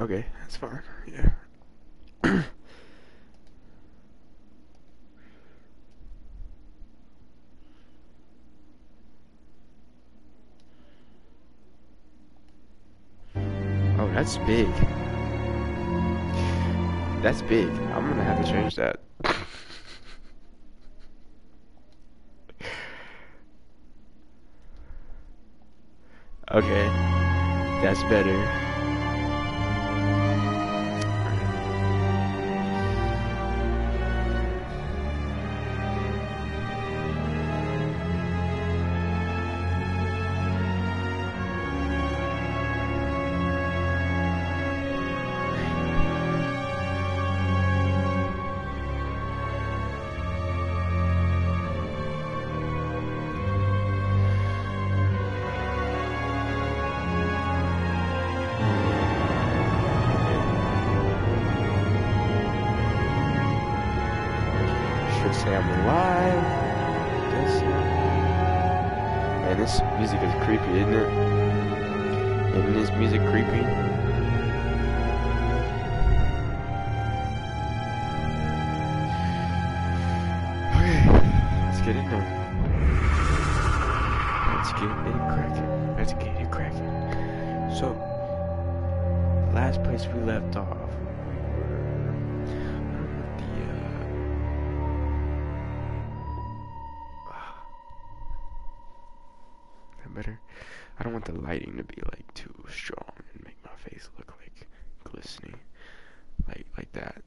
Okay, that's fine. Yeah. Oh, that's big. That's big. I'm gonna have to change that. Okay, that's better. Should say I'm alive. Guess so. Man, this music is creepy, isn't it? Isn't this music creepy? Okay, let's get in there. Let's get it cracking. Let's get it cracking. So, last place we left off. Better. I don't want the lighting to be like too strong and make my face look like glistening, like that.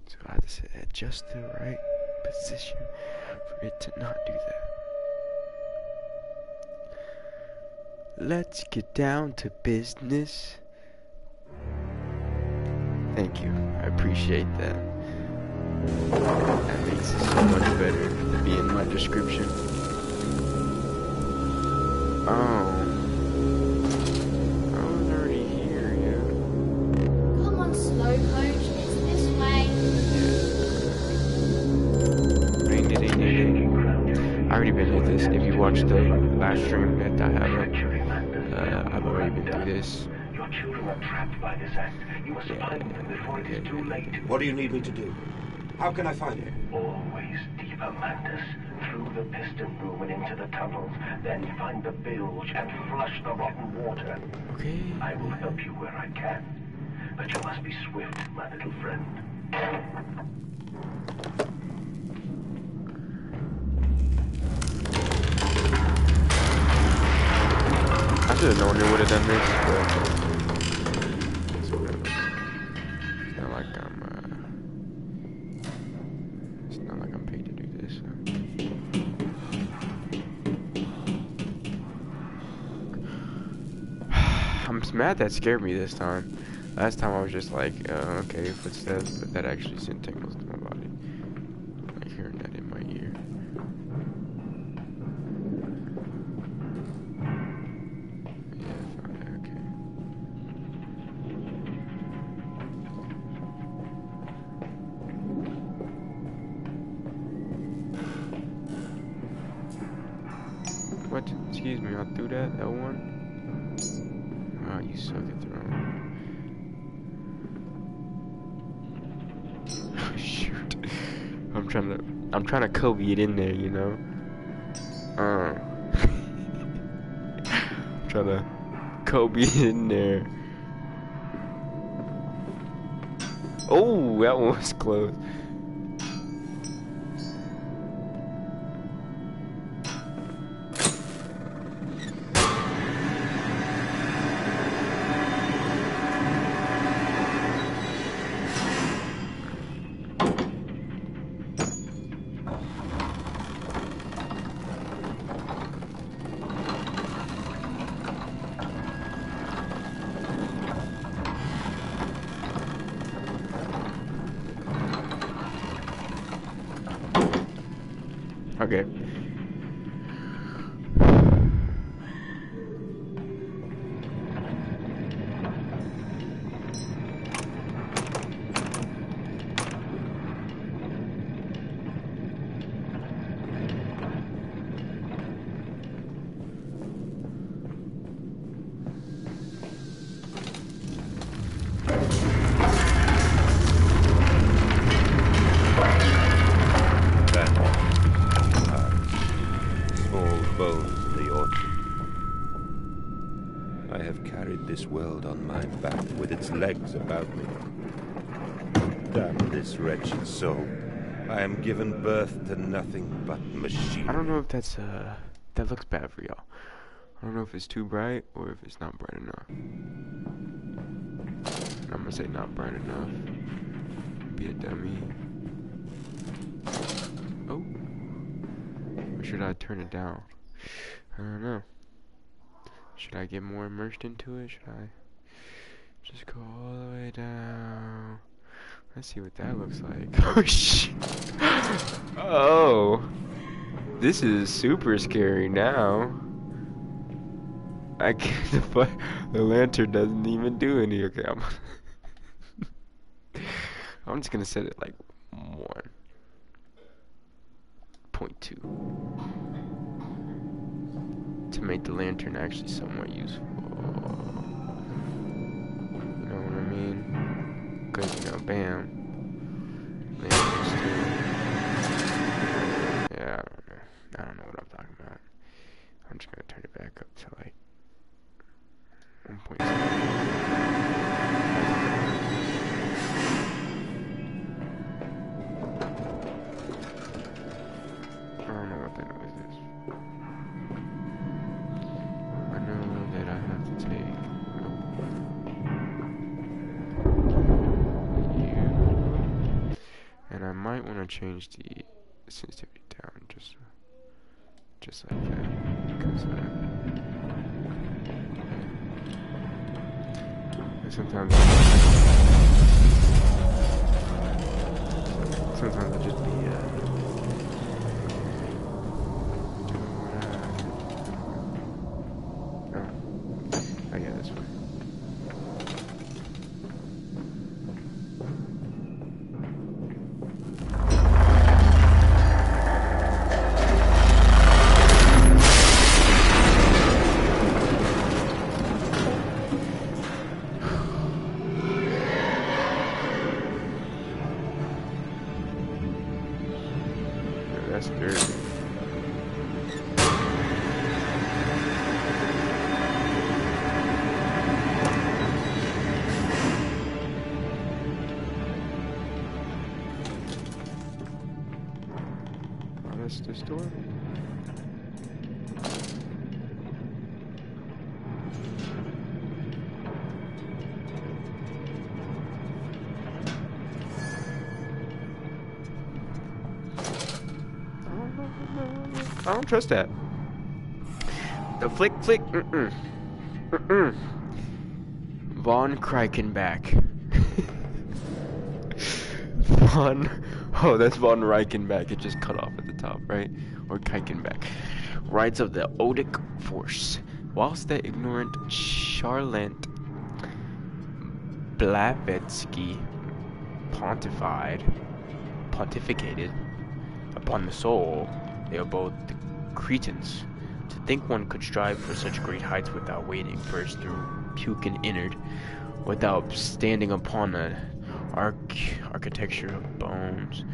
So I have to set at just the right position for it to not do that. Let's get down to business. Thank you. I appreciate that. That makes it so much better to be in my description. Oh. I was already here, yeah. Come on, slow coach. It's this way. Ding, ding, ding, ding. I already been through this. If you watched the last stream that I have up, I've already been through this. Your children are trapped by this act. You must find them before it is too late. What do you need me to do? How can I find you? Always deeper, Mantis. Through the piston room and into the tunnels. Then find the bilge and flush the rotten water. Okay. I will help you where I can. But you must be swift, my little friend. I should have known they would have done this, but it's whatever. It's not like it's not like I'm paid to do this. So. I'm mad that scared me this time. Last time I was just like, okay, footsteps, but that actually sent tingles to my body. Like hearing that in my ear. Yeah, okay. What? Excuse me, I threw that L1? Oh, you suck at throwing. Shoot. I'm trying to Kobe it in there, you know? I'm trying to Kobe it in there. Oh, that one was close. Okay. I have carried this world on my back with its legs about me. Damn this wretched soul. I am given birth to nothing but machine. I don't know if that's, that looks bad for y'all. I don't know if it's too bright or if it's not bright enough. I'm gonna say not bright enough. Be a dummy. Oh. Or should I turn it down? I don't know. Should I get more immersed into it? Should I just go all the way down? Let's see what that looks like. Oh, shit. Oh. This is super scary now. I can't, the lantern doesn't even do any. Okay, I'm just gonna set it like 1.2 to make the lantern actually somewhat useful. You know what I mean? Cause you know, bam. Lantern's still. Yeah, I don't know what I'm talking about. I'm just gonna turn it back up to like 1.7. I don't know what that noise is. I know that I have to take you, and I might want to change the sensitivity down just like that, because sometimes I just be doing what oh yeah, this way. That's dirty. Oh, that's the store? I don't trust that. The flick. Von Reichenbach. Oh, that's Von Reichenbach. It just cut off at the top, right? Or Reichenbach. Rights of the Odic Force. Whilst the ignorant Charlotte Blavatsky pontificated upon the soul, they are both cretins. To think one could strive for such great heights without wading first through puke and innard, without standing upon an architecture of bones,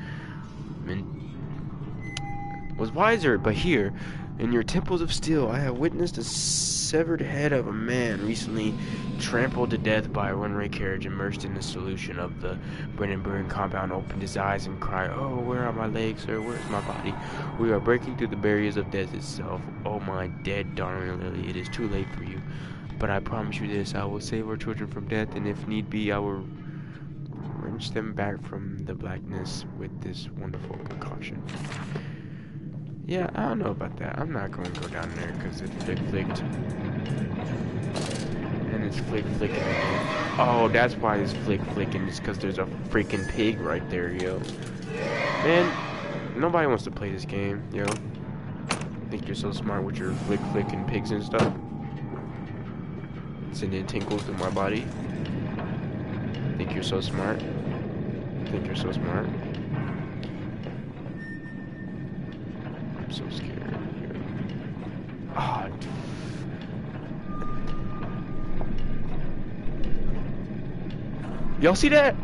was wiser. But here, in your temples of steel, I have witnessed the severed head of a man recently trampled to death by a one-way carriage immersed in the solution of the Brandenburg compound. Opened his eyes and cried, "Oh, where are my legs, sir? Where is my body? We are breaking through the barriers of death itself. Oh, my dead darling Lily, it is too late for you. But I promise you this, I will save our children from death, and if need be, I will wrench them back from the blackness with this wonderful concoction." Yeah, I don't know about that. I'm not going to go down there because it's flicked. And it's flicking again. Oh, that's why it's flicking. It's because there's a freaking pig right there, yo. Man, nobody wants to play this game, yo. Think you're so smart with your flicking pigs and stuff? Sending tingles to my body. Think you're so smart? Think you're so smart? I'm so scared. Ah, oh, y'all see that?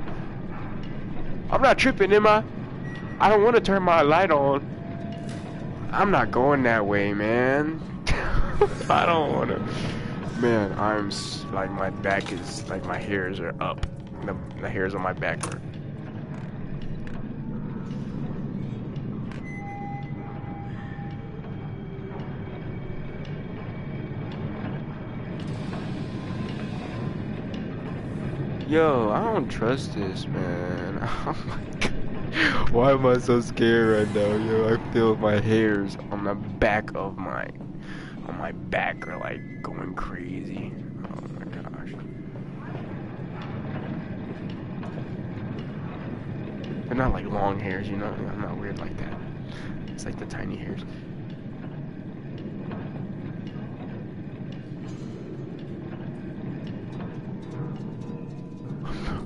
I'm not tripping, am I? I don't want to turn my light on. I'm not going that way, man. I don't want to. Man, like my back is like my hairs are up. The hairs on my back are. Yo, I don't trust this, man. Oh my god. Why am I so scared right now, yo? I feel my hairs on the back of my back are like going crazy. Oh my gosh. They're not like long hairs, you know? I'm not weird like that. It's like the tiny hairs.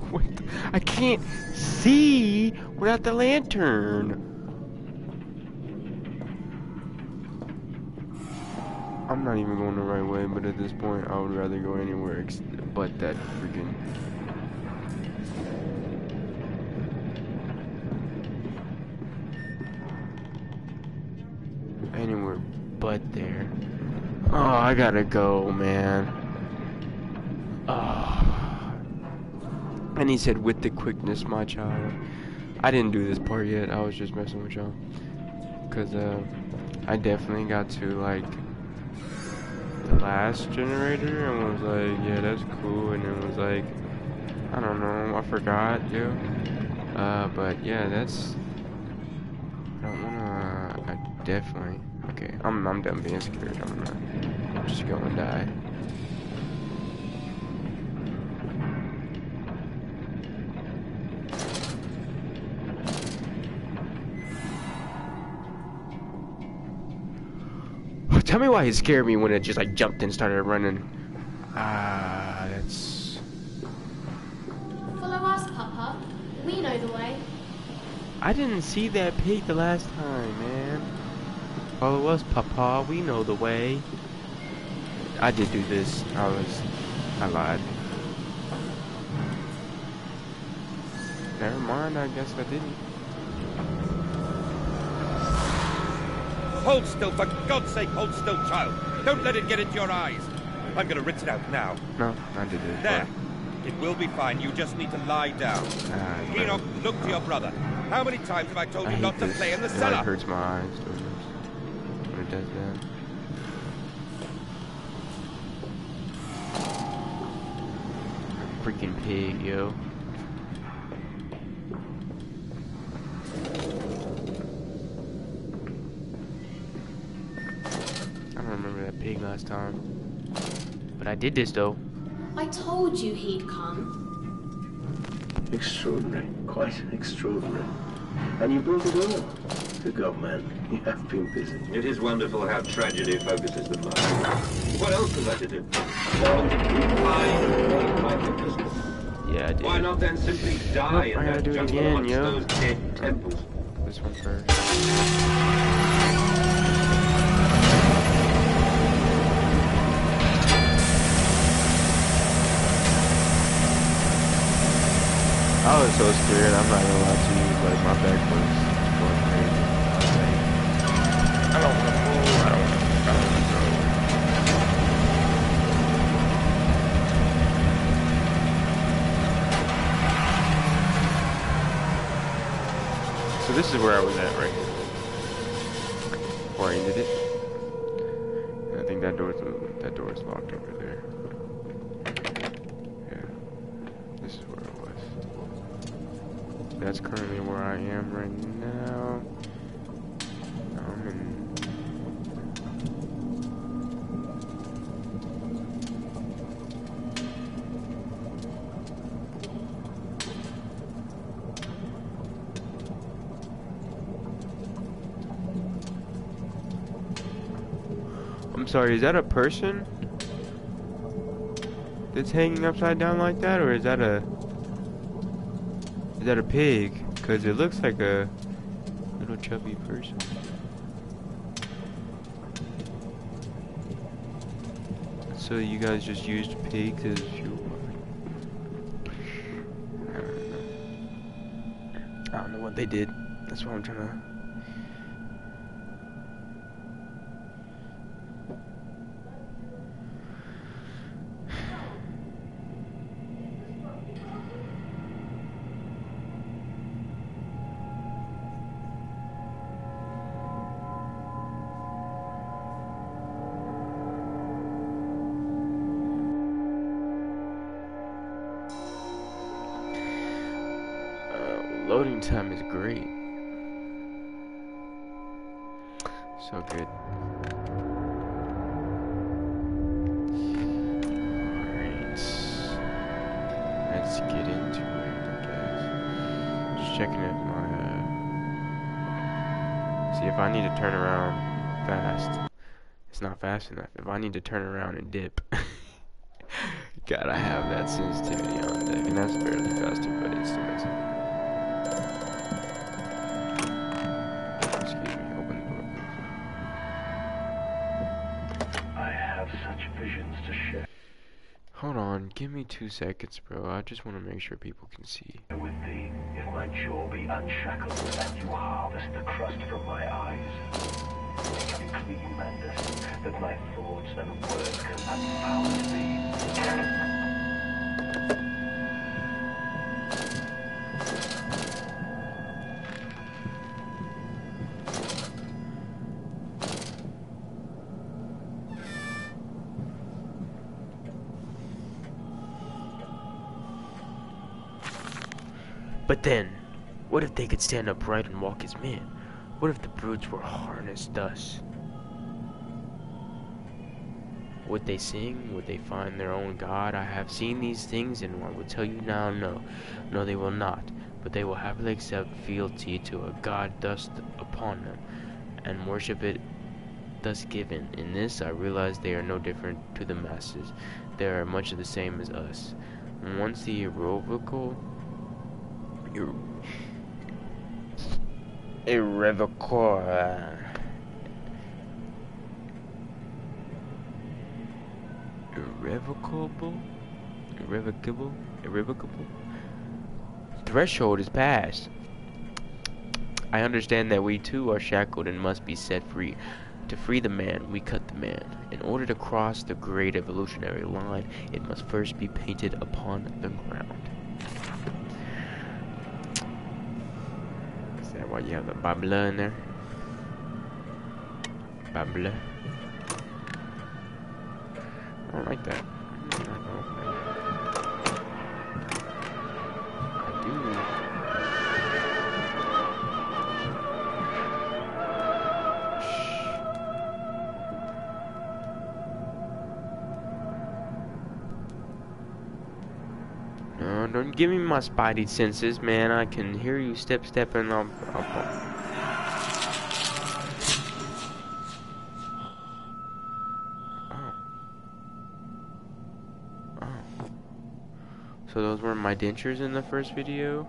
What the, I can't see without the lantern. I'm not even going the right way, but at this point, I would rather go anywhere but that freaking. Anywhere but there. Oh, I gotta go, man. Oh. And he said, with the quickness, my child. I didn't do this part yet. I was just messing with y'all. Because, I definitely got to, like, the last generator and was like, yeah, that's cool. And then was like, I don't know, I forgot, yo. But yeah, that's. I don't wanna. I definitely. Okay, I'm done being scared. I'm just gonna die. Tell me why he scared me when it just like jumped and started running. That's. Follow us, Papa. We know the way. I didn't see that pig the last time, man. Follow us, Papa. We know the way. I did do this. I lied. Never mind. I guess I didn't. Hold still, for God's sake, hold still, child. Don't let it get into your eyes. I'm gonna rinse it out now. No, I did it. There. It will be fine. You just need to lie down. Enoch, look to your brother. How many times have I told you not to play in the cellar? It like hurts my eyes when it does that. Freaking pig, yo. I don't remember that pig last time. But I did this though. I told you he'd come. Extraordinary, quite extraordinary. And you brought it all. Good God, man, you have been busy. It is wonderful how tragedy focuses the mind. What else was I to do? Yeah, I did. Why not then simply die in I gotta that do it jungle again, amongst yo. those dead temples? This one first. I was so scared, I'm not gonna lie to you, like my back was going crazy. I don't wanna move, I don't wanna go. So this is where I was at right here. Before I ended it. And I think that door's locked over there. Yeah. This is where I was. That's currently where I am right now. I'm in. I'm sorry, is that a person that's hanging upside down like that, or is that a pig? Because it looks like a little chubby person. So you guys just used pigs as fuel? I don't know what they did. That's what I'm trying to... loading time is great. So good. Alright. Let's get into it, I guess. Just checking if my, see if I need to turn around fast. It's not fast enough. If I need to turn around and dip, gotta have that sensitivity on deck. And that's barely faster, but it still makes it. Excuse me, open the door, please. I have such visions to share Hold on, give me 2 seconds, bro. I just want to make sure people can see. with thee. If my jaw be unshackled and you harvest the crust from my eyes, make me clean, Mandus, that my thoughts and words can unfoul thee. But then, what if they could stand upright and walk as men? What if the brutes were harnessed thus? Would they sing? Would they find their own god? I have seen these things, and I will tell you now, no. No, they will not. But they will happily accept fealty to a god thus upon them, and worship it thus given. In this, I realize they are no different to the masses. They are much the same as us. Once the irrevocable irrevocable threshold is passed, I understand that we too are shackled and must be set free. To free the man, we cut the man. In order to cross the great evolutionary line, it must first be painted upon the ground. Is that why you have the Babla in there? Babla. I don't like that. I do. No, don't give me my spidey senses, man. I can hear you stepping up. So those were my dentures in the first video.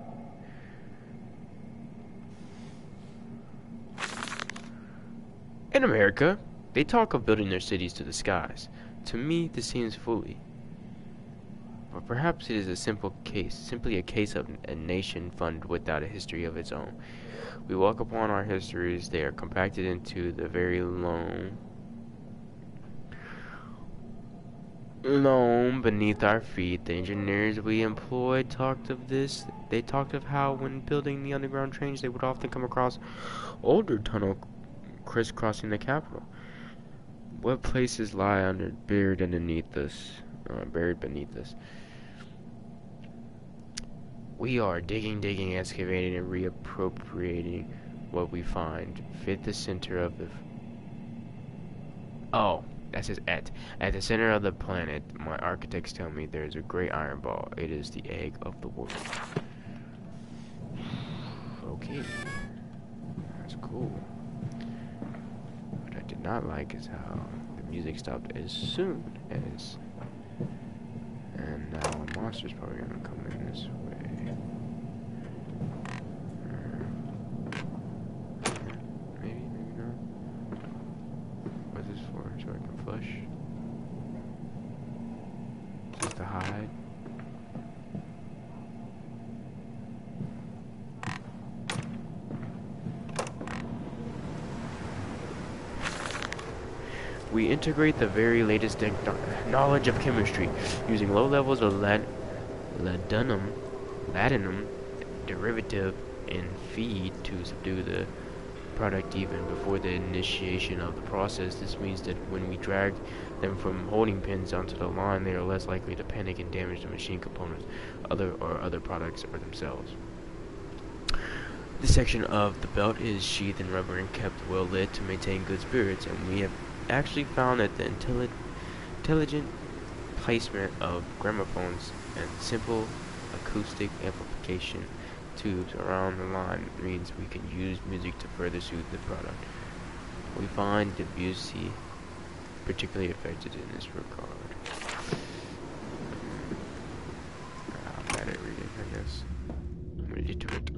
In America, they talk of building their cities to the skies. To me, this seems folly. But perhaps it is simply a case of a nation funded without a history of its own. We walk upon our histories, they are compacted into the very loam beneath our feet. The engineers we employed talked of this. They talked of how when building the underground trains they would often come across older tunnel crisscrossing the capital. What places lie buried beneath us? We are digging, excavating, and reappropriating what we find. Fit the center of the... Oh, that says at the center of the planet. My architects tell me there is a great iron ball. It is the egg of the world. Okay, that's cool. What I did not like is how the music stopped as soon as, and now a monster's probably gonna come in this way. Maybe not. What's this for? So I can flush? Just to hide? We integrate the very latest knowledge of chemistry, using low levels of ladanum derivative in feed to subdue the product even before the initiation of the process. This means that when we drag them from holding pins onto the line, they are less likely to panic and damage the machine components, other products or themselves. This section of the belt is sheathed in rubber and kept well lit to maintain good spirits, and we have actually found that the intelligent placement of gramophones and simple acoustic amplification tubes around the line means we can use music to further soothe the product. We find Debussy particularly effective in this regard. I'm bad at reading, I guess. I'm illiterate.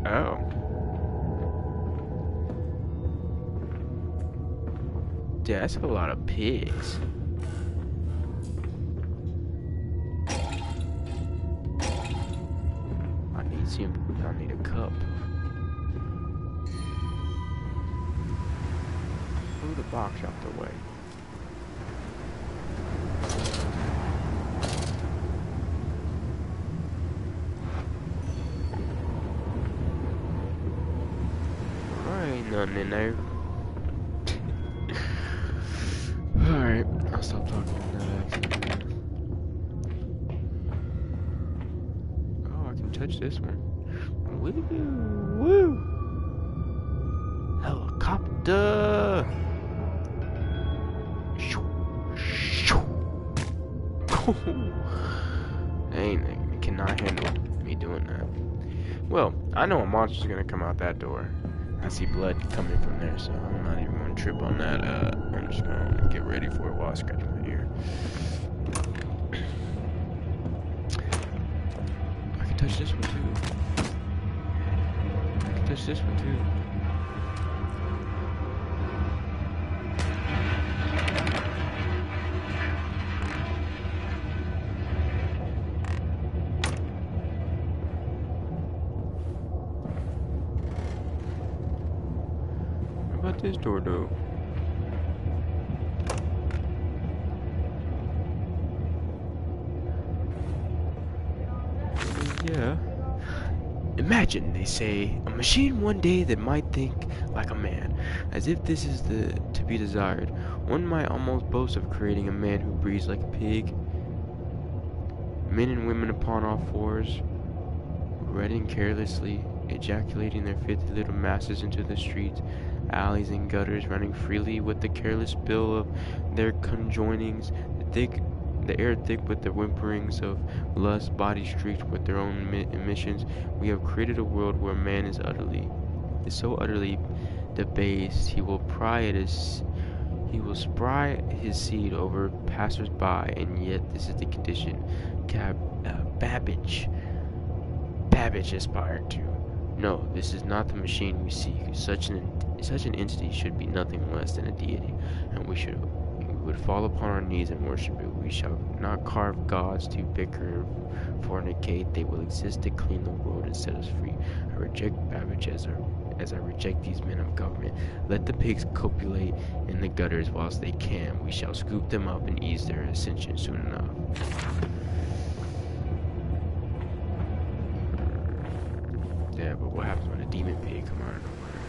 Oh. Dude, that's a lot of pigs. I need a cup. Move the box out the way. Ain't nothing in there. Alright, I'll stop talking on that accent. Oh, I can touch this one. Woo! Woo! Helicopter! Shoo! Shoo! Ain't it cannot handle me doing that. Well, I know a monster's gonna come out that door. I see blood coming from there, so I'm not even gonna trip on that. I'm just gonna get ready for it while I scratch my ear. I can touch this one too. I can touch this one too. What about this door though? Yeah. Imagine, they say, a machine one day that might think like a man, as if this is to be desired. One might almost boast of creating a man who breathes like a pig. Men and women upon all fours, running carelessly, ejaculating their filthy little masses into the streets, alleys and gutters, running freely with the careless spill of their conjoinings, the air thick with the whimperings of lust, body streaked with their own emissions. We have created a world where man is so utterly debased, he will spry his seed over passers-by, and yet this is the condition Babbage aspired to. No, this is not the machine we seek. Such an entity should be nothing less than a deity, and we would fall upon our knees and worship it. We shall not carve gods to bicker and fornicate. They will exist to clean the world and set us free. I reject Babbage as I reject these men of government. Let the pigs copulate in the gutters whilst they can. We shall scoop them up and ease their ascension soon enough. Yeah, but what happens when a demon pig come out of nowhere?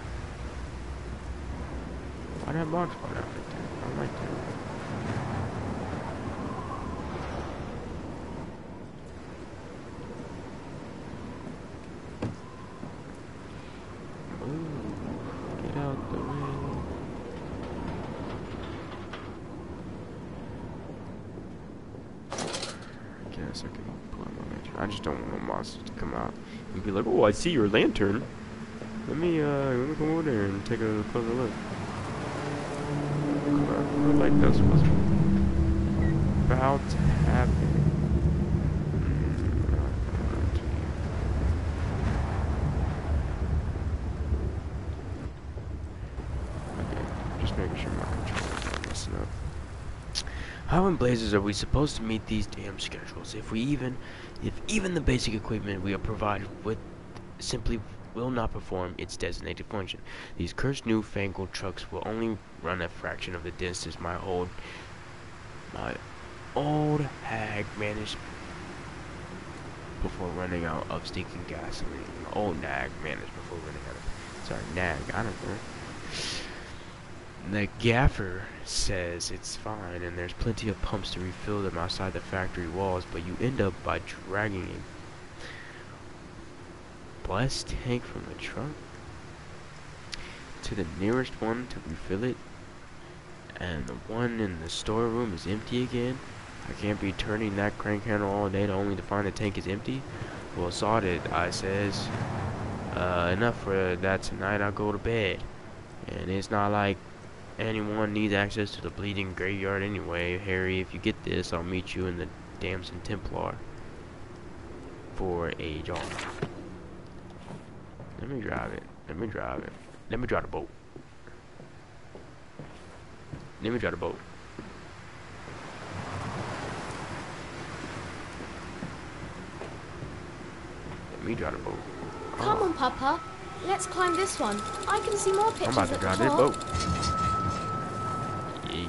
Why that box fall out like that? I don't like that. Ooh, get out the way. I guess I can pull out my lantern. I just don't want no monsters to come out and be like, "Oh, I see your lantern. Let me come over there and take a closer look." Come on, red light dust was about to happen. Okay, just making sure my controls aren't messing up. How in blazes are we supposed to meet these damn schedules if even the basic equipment we are provided with simply will not perform its designated function? These cursed newfangled trucks will only run a fraction of the distance my old hag managed before running out of stinking gasoline. My old nag managed before running out of nag, I don't know. The gaffer says it's fine and there's plenty of pumps to refill them outside the factory walls, but you end up by dragging a blast tank from the trunk to the nearest one to refill it, and the one in the storeroom is empty again. I can't be turning that crank handle all day only to find the tank is empty. Well, sod it, I says. Enough for that tonight, I'll go to bed. And it's not like anyone needs access to the bleeding graveyard anyway. Harry, if you get this, I'll meet you in the Damson Templar for a jog. Let me drive it. Let me drive it. Let me drive the boat. Let me drive the boat. Let me drive the boat. Come on, Papa. Let's climb this one. I can see more pictures I'm about to at the drive this top. boat. Yeah.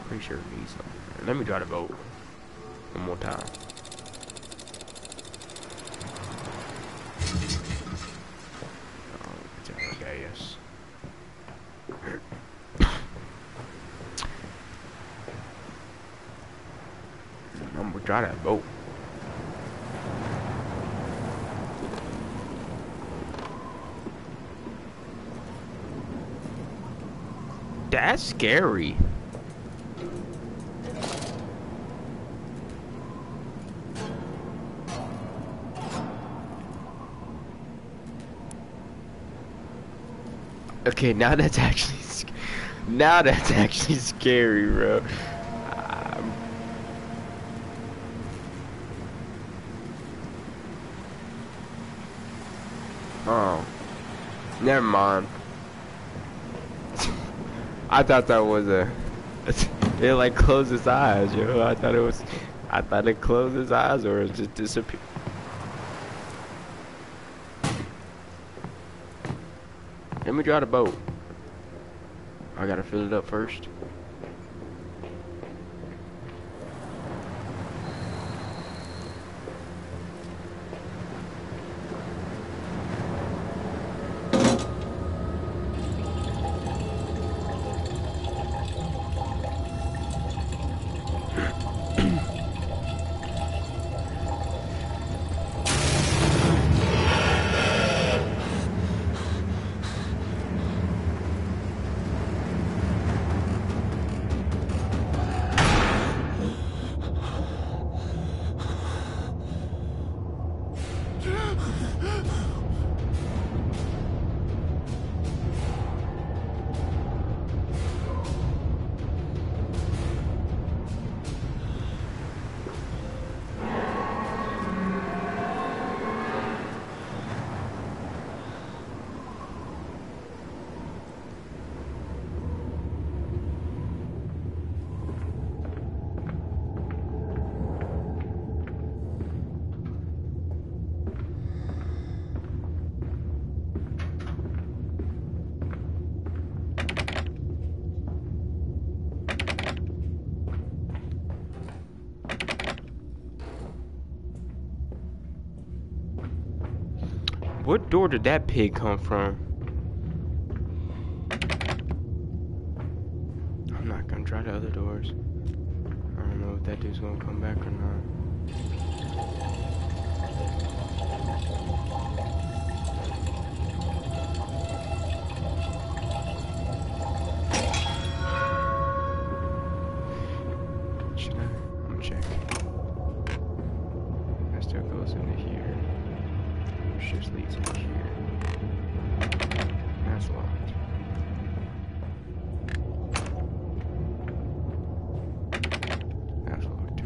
Pretty sure it needs something. Let me drive the boat. One more time. Oh, it's out of gas. I'm gonna drive that boat. That's scary. Okay, now that's actually scary, bro. Oh, never mind. I thought that was a. It like closed his eyes, yo. I thought it closed his eyes or it just disappeared. Let me drive the boat. I gotta fill it up first. What door did that pig come from? I'm not gonna try the other doors. I don't know if that dude's gonna come back or not. Should I? I'm gonna check. That still goes into here. Which just leads into here. That's locked. That's locked too.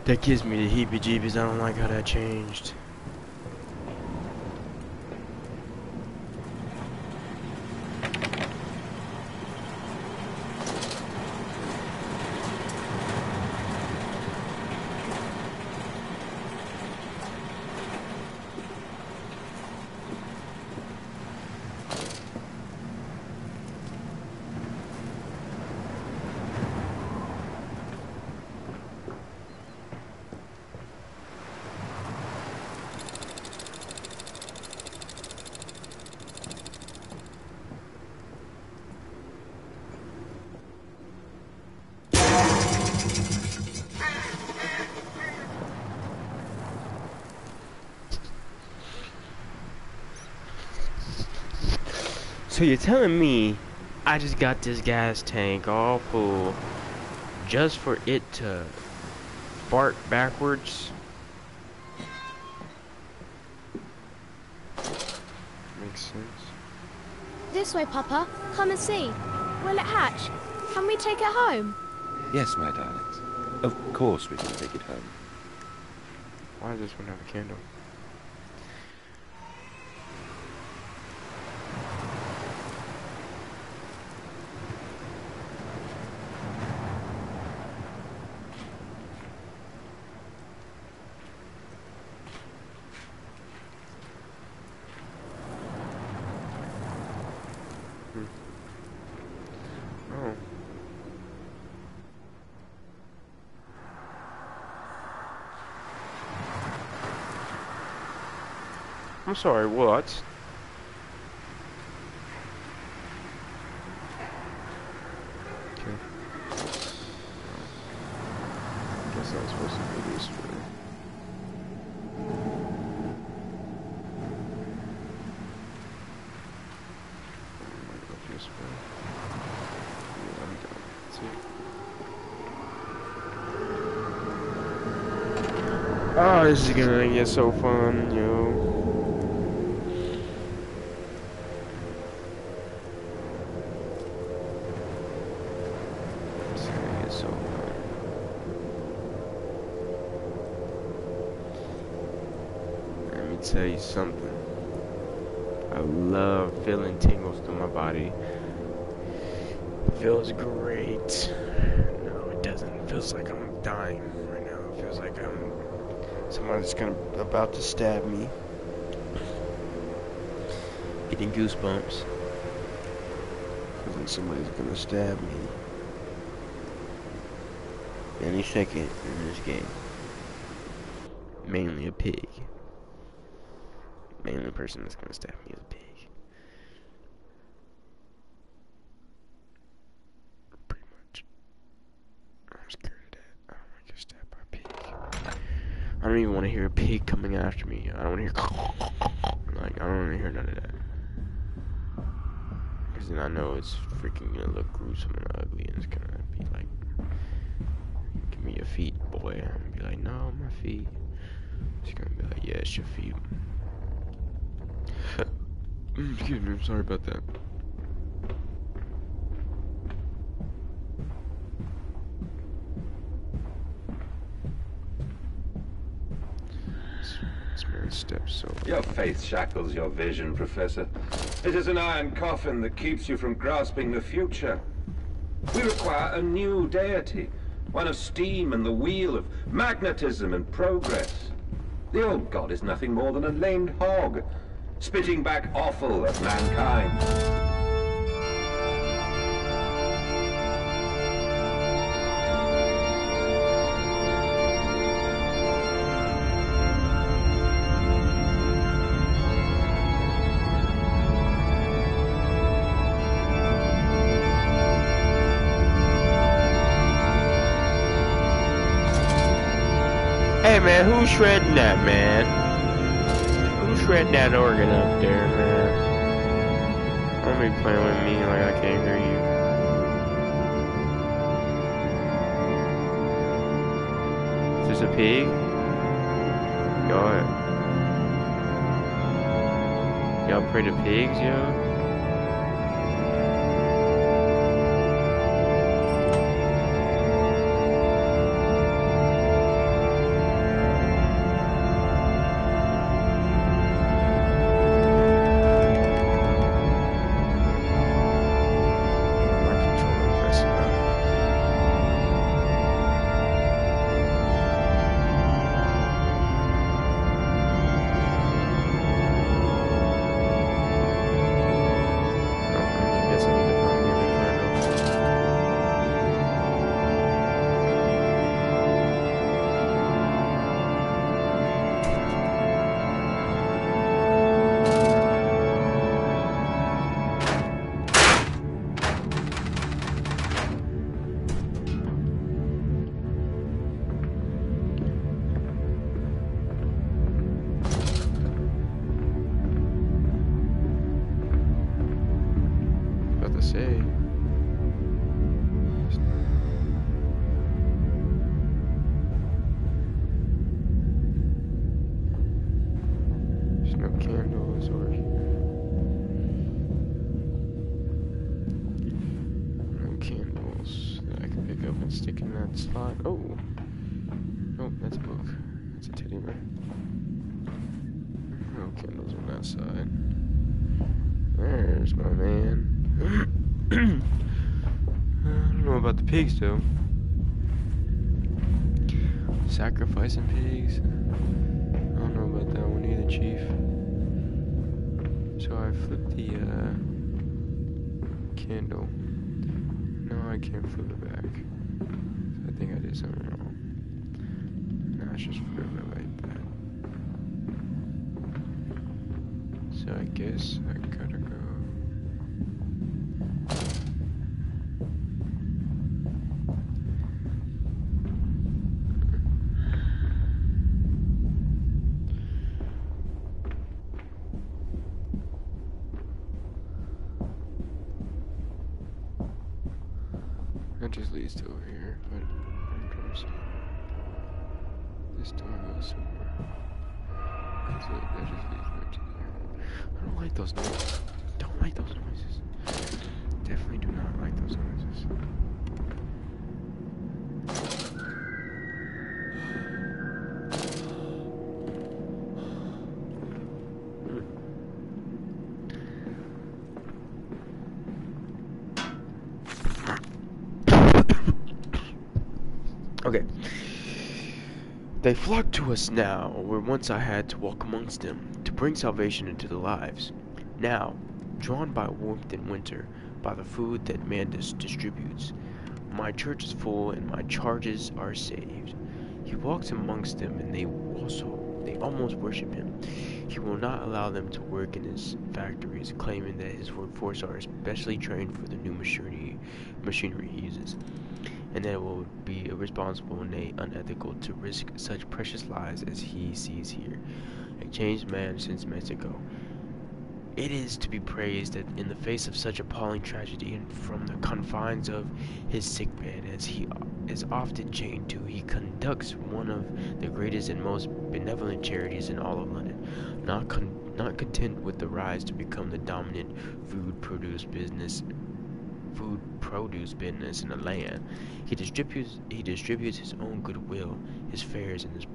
That gives me the heebie-jeebies. I don't like how that changed. So you're telling me I just got this gas tank all full just for it to fart backwards? Makes sense. This way, Papa. Come and see. Will it hatch? Can we take it home? Yes, my darlings. Of course we can take it home. Why does this one have a candle? Oh. I'm sorry, what? Okay. Guess I was supposed to be this way. I'm gonna go this way. Yeah, I'm done. That's it. Oh, this is gonna get so fun, yo. This is gonna get so fun. Let me tell you something. I love feeling tingles through my body. Feels great. No, it doesn't. It feels like I'm dying right now. It feels like someone's about to stab me. Getting goosebumps. Feels like somebody's gonna stab me any second in this game. Mainly a pig. Mainly the person that's gonna stab me is a pig. Pretty much. I'm scared of that. I don't want to get stabbed by a pig. I don't even want to hear a pig coming after me. I don't want to hear like I don't want to hear none of that. Because then I know it's freaking gonna look gruesome and ugly, and it's gonna be like, give me your feet, boy. I'm gonna be like, no, my feet. She's gonna be like, yeah, it's your feet. Excuse me, I'm sorry about that. This man's steps so. Your faith shackles your vision, Professor. It is an iron coffin that keeps you from grasping the future. We require a new deity, one of steam and the wheel, of magnetism and progress. The old god is nothing more than a lamed hog, spitting back offal at mankind. Hey man, who's shredding that, man? Who's shredding that organ up there, man? Don't be playing with me like I can't hear you. Is this a pig? Y'all pray to pigs, yo? and stick in that slot. Oh! Oh, that's a book. That's a teddy bear. No candles on that side. There's my man. I don't know about the pigs, though. Sacrificing pigs. I don't know about that one either, Chief. So I flipped the candle. No, I can't flip it back. So I think I did something wrong. No, I just flip it like that. So I guess I gotta go. That just leads to over here, but I'm trying to see. This door goes somewhere. That just leads right to there. I don't like those noises. Don't like those noises. Definitely do not like those noises. Okay. They flock to us now, where once I had to walk amongst them, to bring salvation into their lives. Now, drawn by warmth in winter, by the food that man distributes, my church is full and my charges are saved. He walks amongst them and they almost worship him. He will not allow them to work in his factories, claiming that his workforce are especially trained for the new machinery he uses, and that it will be irresponsible and unethical to risk such precious lives as he sees here. A changed man since Mexico. It is to be praised that in the face of such appalling tragedy and from the confines of his sickbed, as he is often chained to, he conducts one of the greatest and most benevolent charities in all of London. Not content with the rise to become the dominant food produce business in the land, he distributes his own goodwill, his fares, and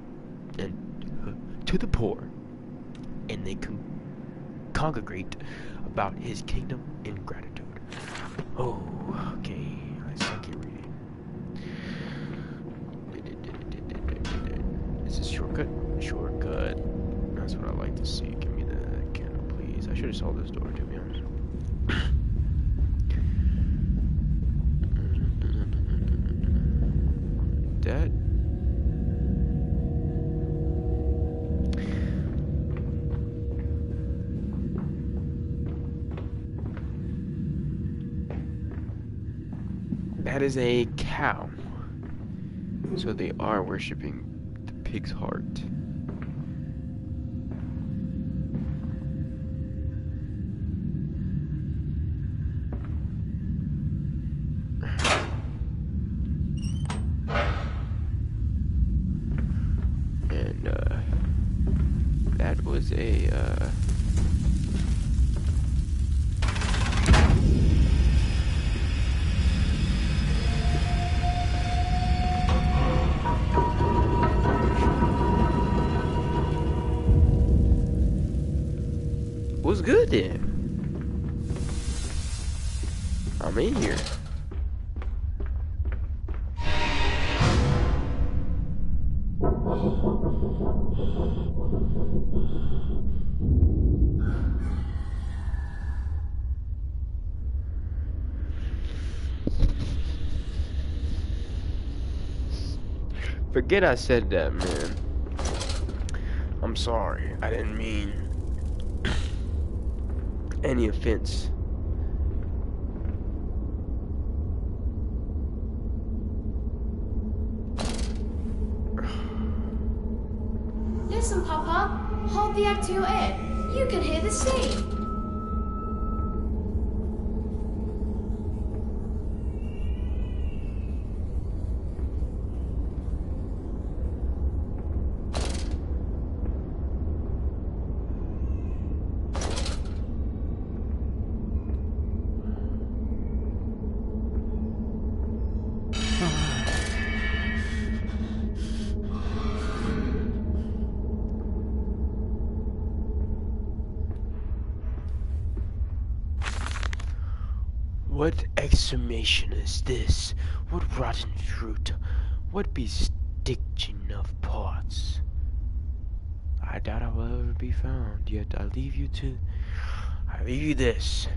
to the poor, and they congregate about his kingdom in gratitude. Oh, okay. I suck at reading. Is this shortcut? Shortcut. That's what I like to see. Give me the candle, please. I should have saw this door, to be honest. That. That is a cow. So they are worshipping the pig's heart. And that was a what's good then? I'm in here. Forget I said that, man. I'm sorry. I didn't mean any offense. Listen, Papa. Hold the egg to your ear. You can hear the sea. What exclamation is this? What rotten fruit? What bestiching of pots? I doubt I will ever be found, yet I leave you this,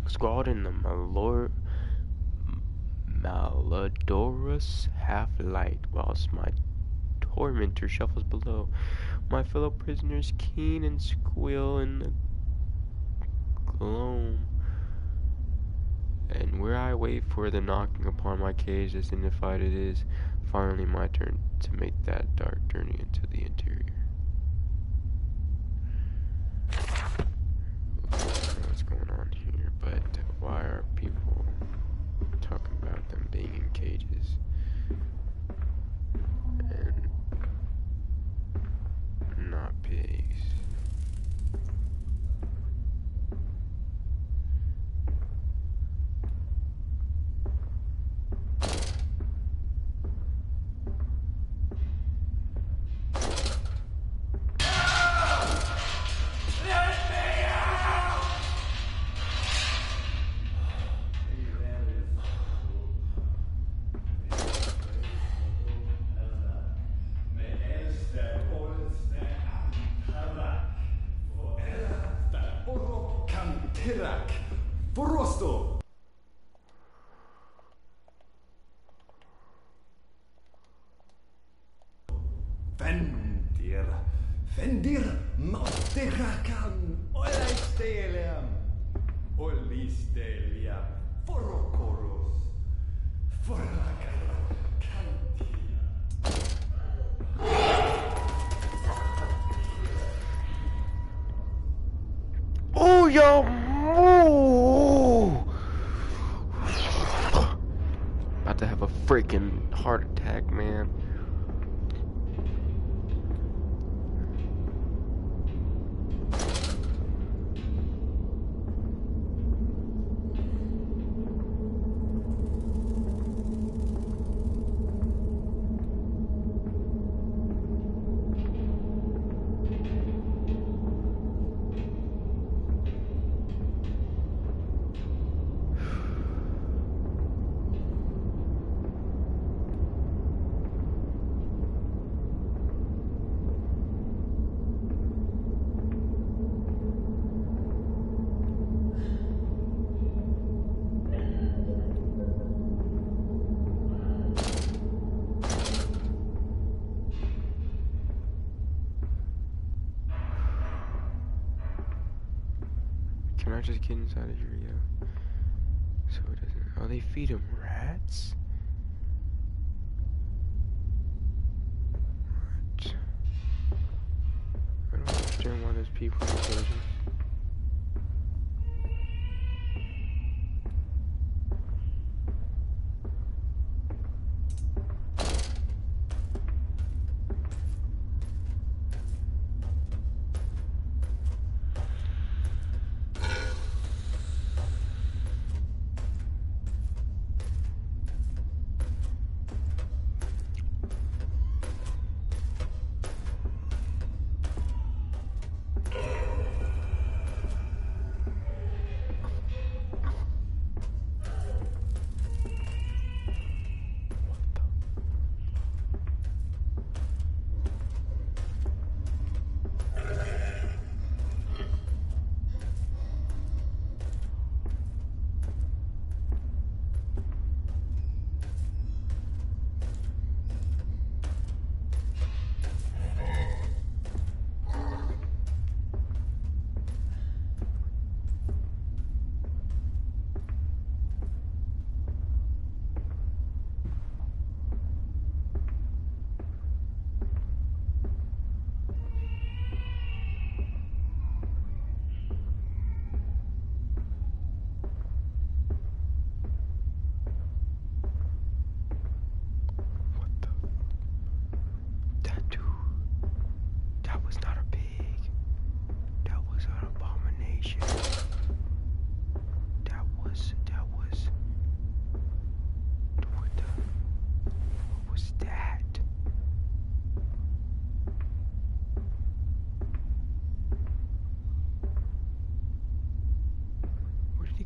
scrawled in the malodorous half-light, whilst my tormentor shuffles below. My fellow prisoners keen and squeal in the gloam. And where I wait for the knocking upon my cage as signified it is finally my turn to make that dark journey into the interior. I don't know what's going on here, but why are people talking about them being in cages? And not pigs. Fendir mauterakan olaisteliam olistelia forokoros forakakantia. Oh, yo! About to have a freaking heart attack, man. Can I just get inside of here, yo? So it doesn't. Oh, they feed him rats? What? I don't understand why there's people in cages.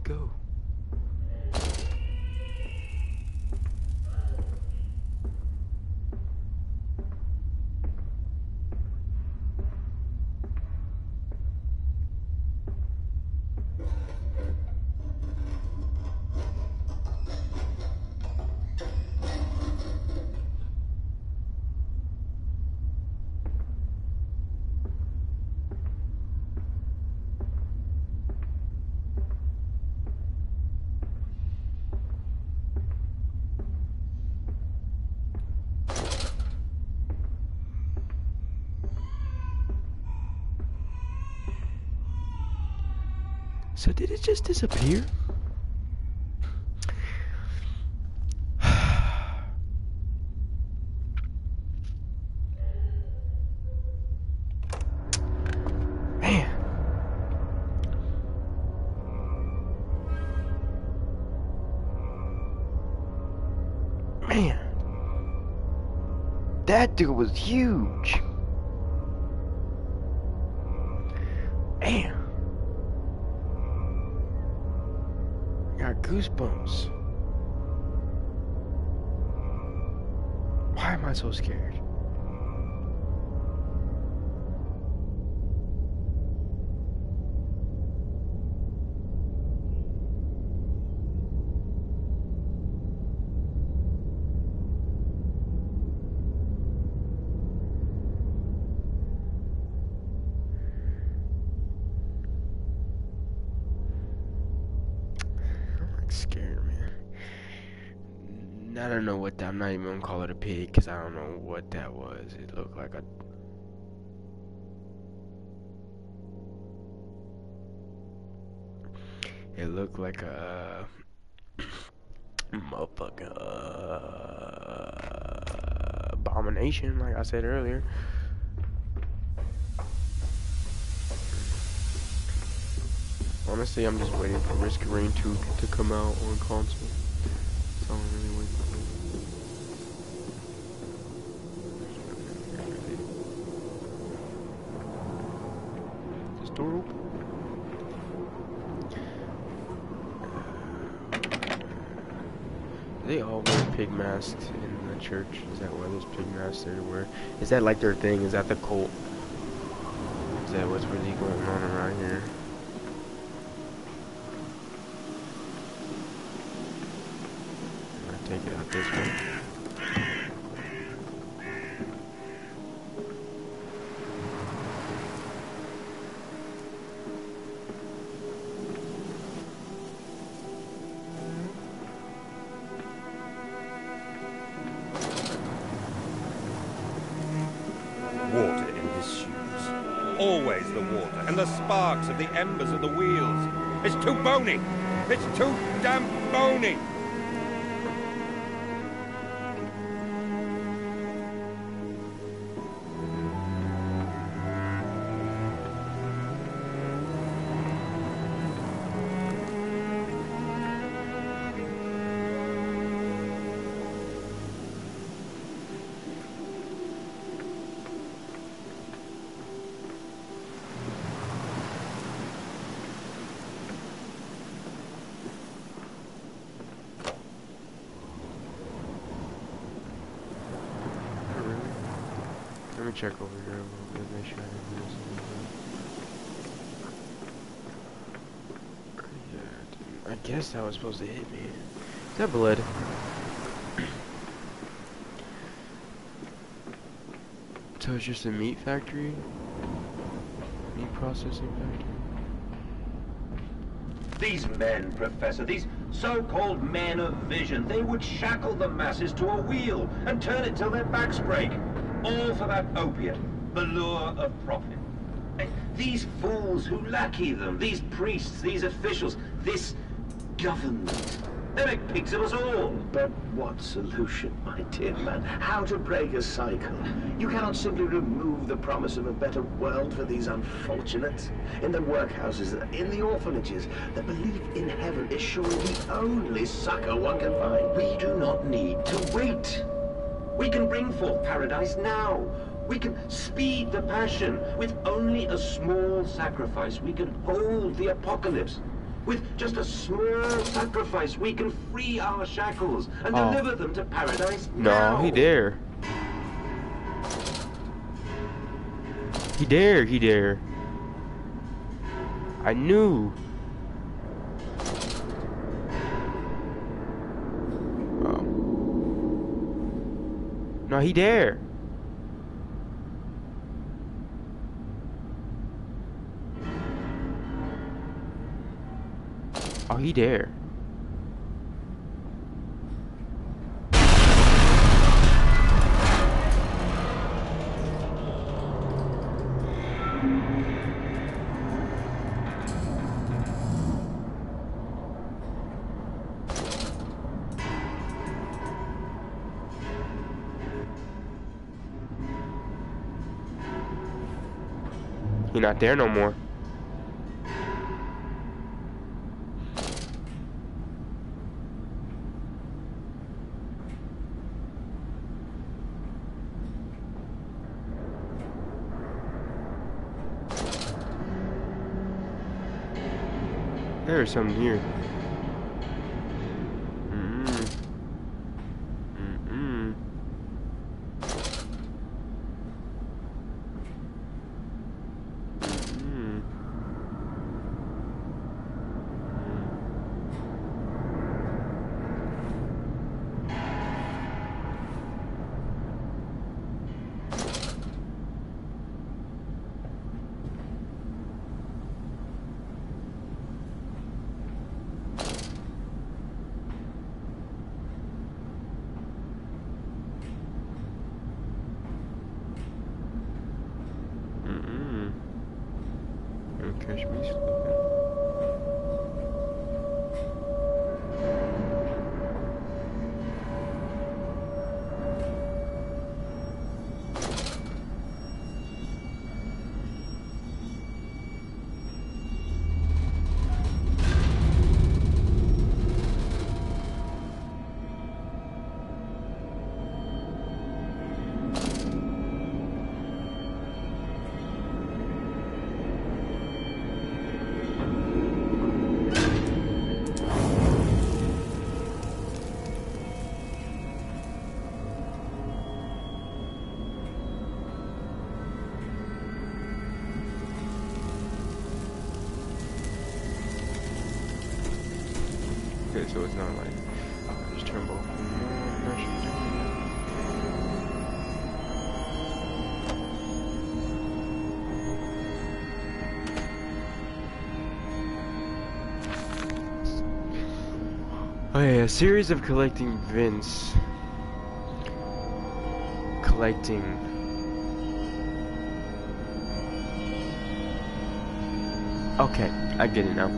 Go. So did it just disappear? Man. Man. That dude was huge. Man. Got goosebumps. Why am I so scared? Scared, man. I don't know what that. I'm not even gonna call it a pig because I don't know what that was. It looked like a. It looked like a motherfucking abomination, like I said earlier. Honestly, I'm just waiting for Risk of Rain 2 to come out on console. That's all I'm really waiting for. Is this door open? Do they all wear pig masks in the church? Is that why there's pig masks everywhere? Is that like their thing? Is that the cult? Is that what's really going on around here? Take it out this way. Water in his shoes. Always the water, and the sparks of the embers of the wheels. It's too bony! It's too damn bony! Let me check over here a little bit, make sure I didn't miss anything. Yeah, I guess that was supposed to hit me. Is that blood? So it's just a meat factory? Meat processing factory? These men, Professor, these so-called men of vision, they would shackle the masses to a wheel and turn it till their backs break. All for that opiate, the lure of profit. These fools who lackey them, these priests, these officials, this government, they make pigs of us all. But what solution, my dear man? How to break a cycle? You cannot simply remove the promise of a better world for these unfortunates. In the workhouses, in the orphanages, the belief in heaven is surely the only succor one can find. We do not need to wait. We can bring forth paradise now. We can speed the passion. With only a small sacrifice, we can hold the apocalypse. With just a small sacrifice, we can free our shackles and deliver them to paradise now. No, he dare. He dare. I knew. Oh. No, he dare. Oh, he dare. He not there no more. There's something here. Catch me slipping. Okay, so it's not like just turn both. Okay, a series of collecting vents. Collecting. Okay, I get it now.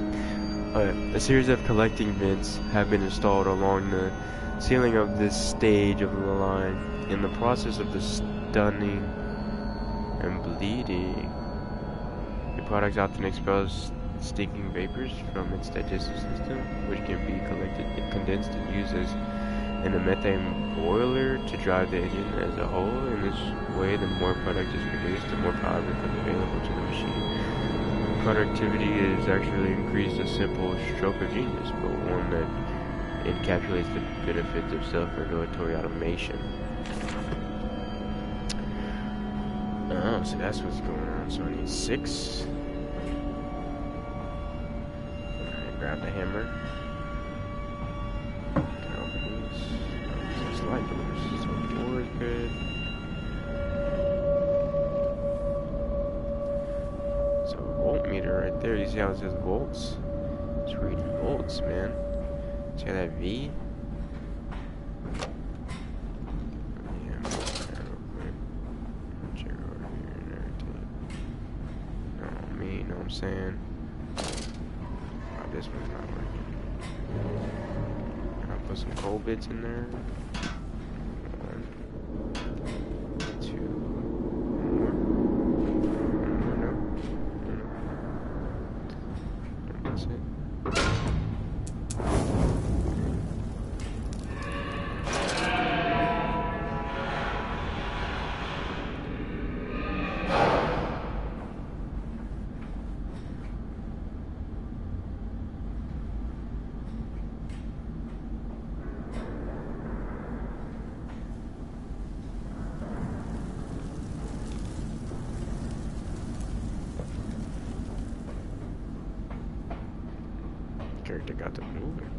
A series of collecting vents have been installed along the ceiling of this stage of the line. In the process of the stunning and bleeding, the product often expels stinking vapors from its digestive system, which can be collected and condensed and used as in a methane boiler to drive the engine as a whole. In this way, the more product is produced, the more power becomes available to the machine. Productivity is actually increased, a simple stroke of genius, but one that encapsulates the benefits of self-regulatory automation. Oh, so that's what's going on. So I need 6. Alright, grab the hammer. Open these. There's light doors. So 4 is good. So voltmeter right there. You see how it says volts? It's reading volts, man. See that V? Yeah, real quick. Check over here and everything. No, me, know what I'm saying? Oh, this one's not working. I'll put some coal bits in there. 1, 2. That's it. Character got to moving.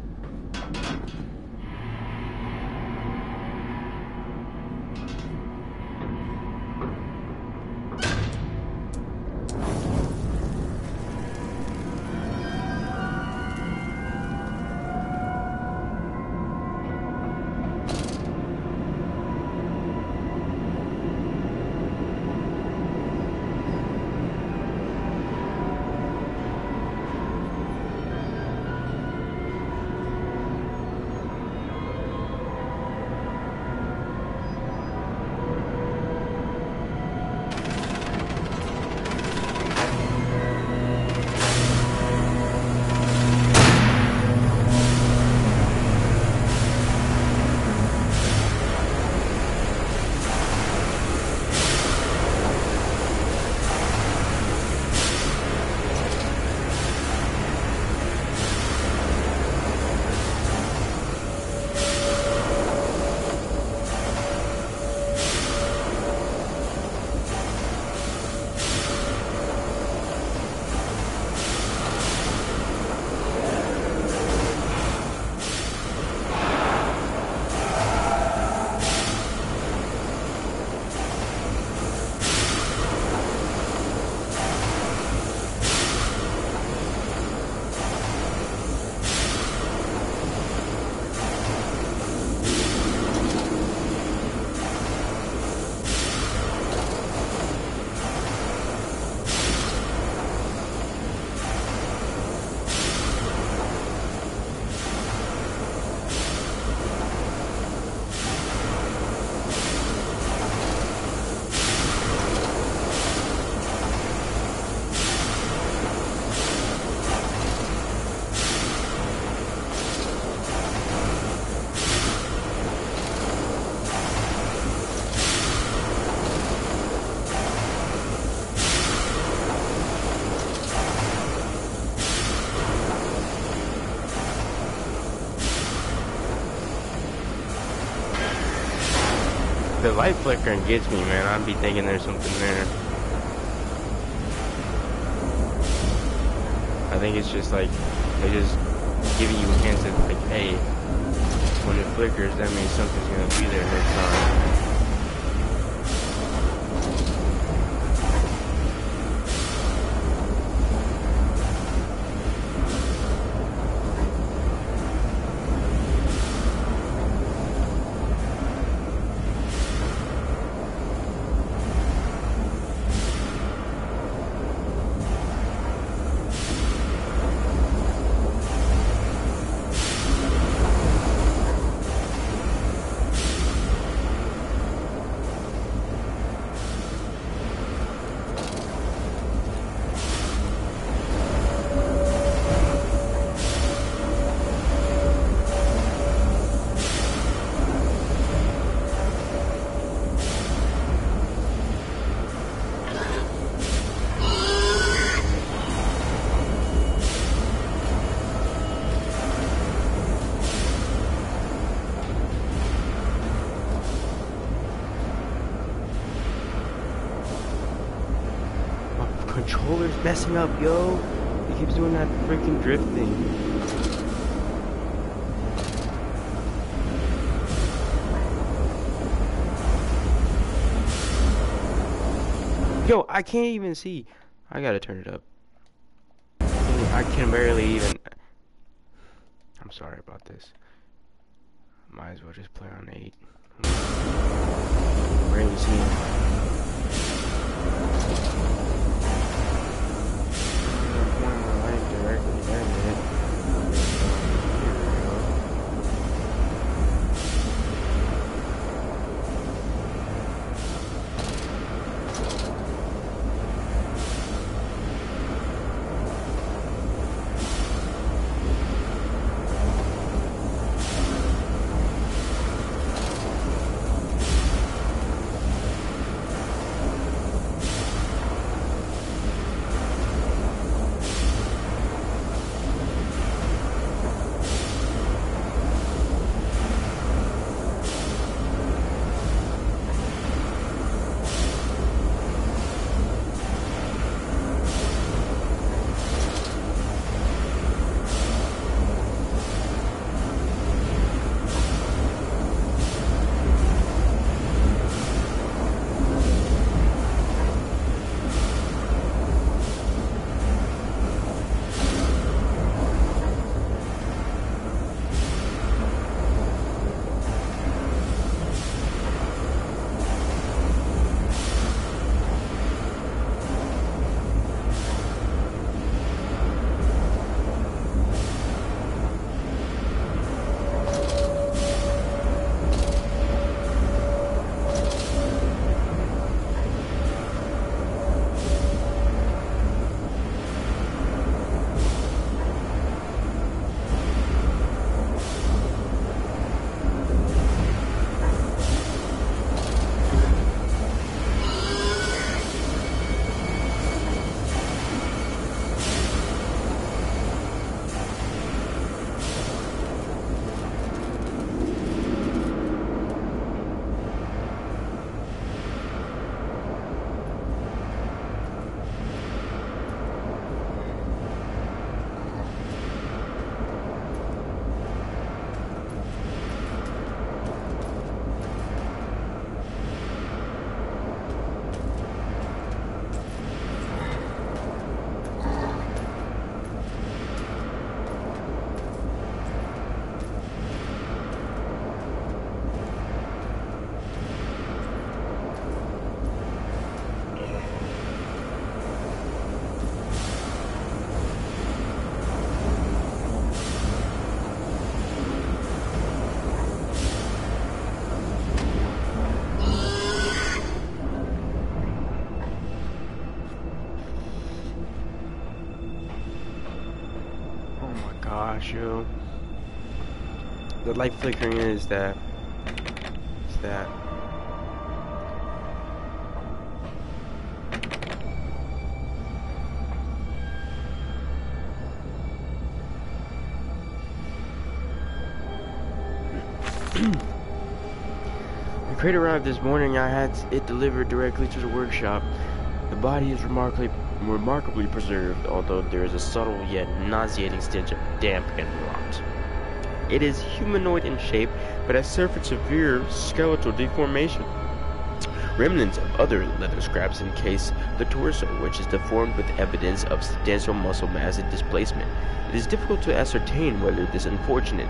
the light flickering gets me, man. I'd be thinking there's something there. I think it's just like they just giving you hints of like, hey, when it flickers, that means something's gonna be there next time. Controller's messing up, yo. He keeps doing that freaking drift thing. Yo, I can't even see. I gotta turn it up. I can barely even. I'm sorry about this. Might as well just play on 8. Barely see. Directly there, man. Gosh, yo. The light flickering is that. It's that. crate arrived this morning. I had it delivered directly to the workshop. The body is remarkably preserved, although there is a subtle yet nauseating stench of damp and rot. It is humanoid in shape, but has suffered severe skeletal deformation. Remnants of other leather scraps encase the torso, which is deformed with evidence of substantial muscle mass and displacement. It is difficult to ascertain whether this unfortunate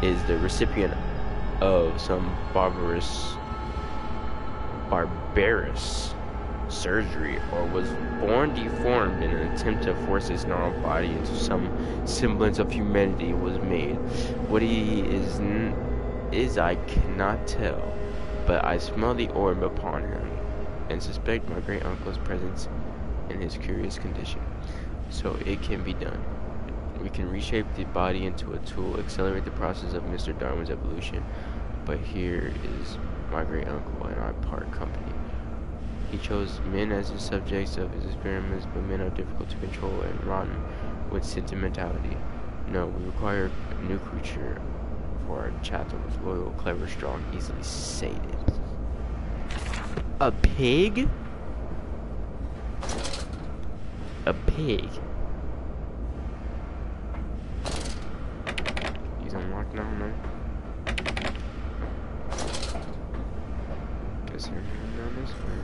is the recipient of some barbarous surgery, or was born deformed in an attempt to force his gnarled body into some semblance of humanity was made. What he is I cannot tell, but I smell the orb upon him, and suspect my great uncle's presence in his curious condition. So it can be done. We can reshape the body into a tool, accelerate the process of Mr. Darwin's evolution, but here is my great uncle and I part company. He chose men as the subjects of his experiments, but men are difficult to control and rotten with sentimentality. No, we require a new creature for our chapter was loyal, clever, strong, easily sated. A pig? A pig. He's unlocked now, no? Guess you're down this way.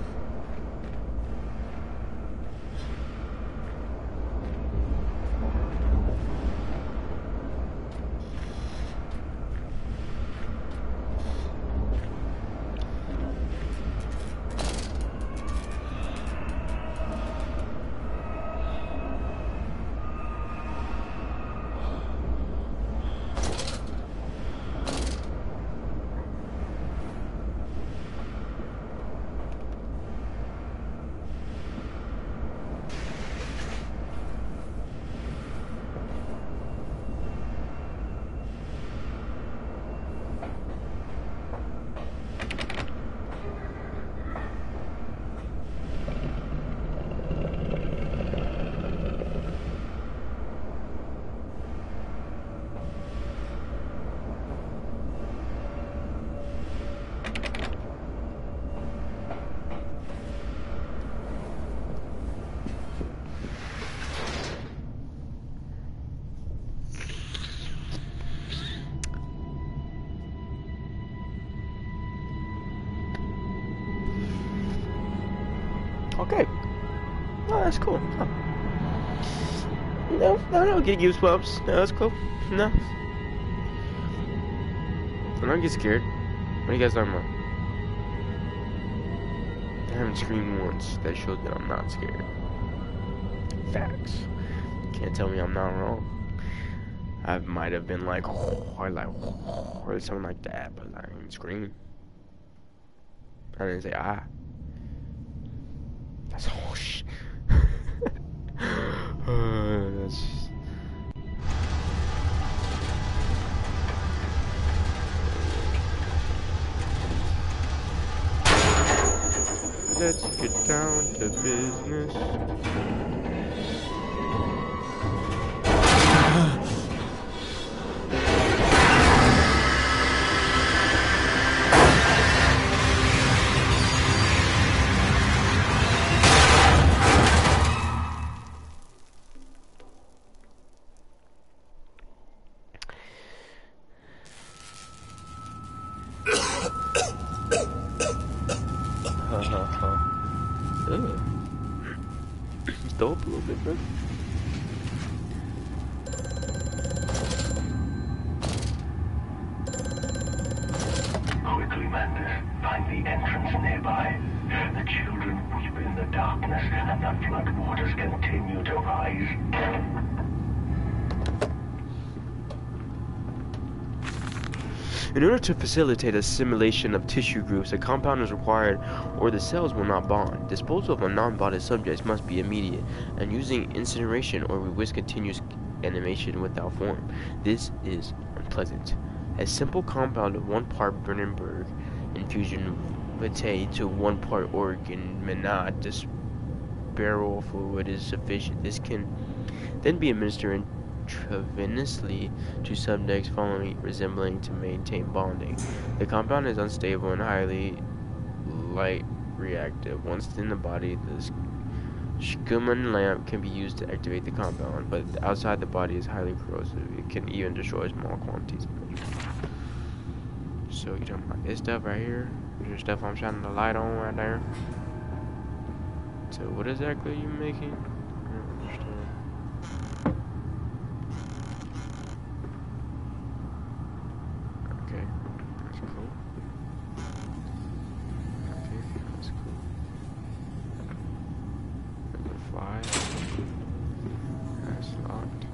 Okay. Oh, that's cool. Oh. No, get goosebumps. No, that's cool. No. I don't get scared. What are you guys talking about? I haven't screamed once. That shows that I'm not scared. Facts. Can't tell me I'm not wrong. I might have been like, or something like that, but I didn't scream. I didn't say ah. That's oh shit. That's just... Let's get down to business. Stop a little bit, bro. Quickly, Mandus. Find the entrance nearby. The children weep in the darkness, and the flood waters continue to rise. In order to facilitate assimilation of tissue groups, a compound is required or the cells will not bond. Disposal of a non-bonded subject must be immediate, and using incineration or we risk continuous animation without form. This is unpleasant. A simple compound of 1 part Brandenburg infusion vitae to 1 part organ menad, this barrel fluid is sufficient. This can then be administered intravenously to subjects following resembling to maintain bonding. The compound is unstable and highly light reactive. Once in the body, the Schumann lamp can be used to activate the compound, but outside the body is highly corrosive. It can even destroy small quantities of metal. So you're talking about this stuff right here? This stuff I'm shining the light on right there? So what exactly are you making? I don't understand. Okay, that's cool. Okay, that's cool. Number 5. That's locked.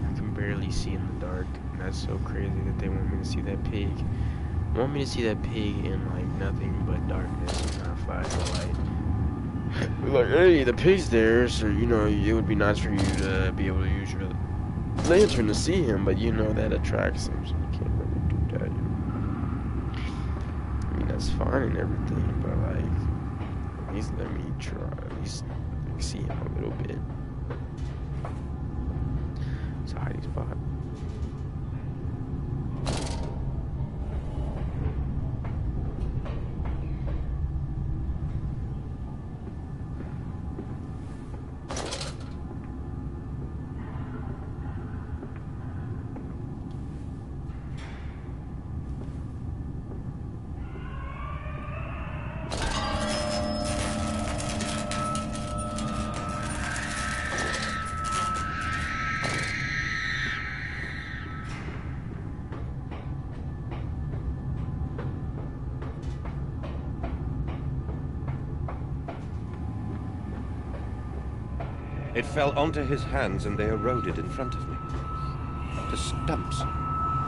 I can barely see in the dark. That's so crazy that they want me to see that pig. They want me to see that pig in like nothing but darkness and not flashing light. Like, hey, the pig's there, so you know it would be nice for you to be able to use your lantern to see him, but you know that attracts him, so you can't really do that. You know? I mean, that's fine and everything, but like, at least let me try, at least like, see him a little bit. It's a hiding spot. It fell onto his hands and they eroded in front of me. To stumps.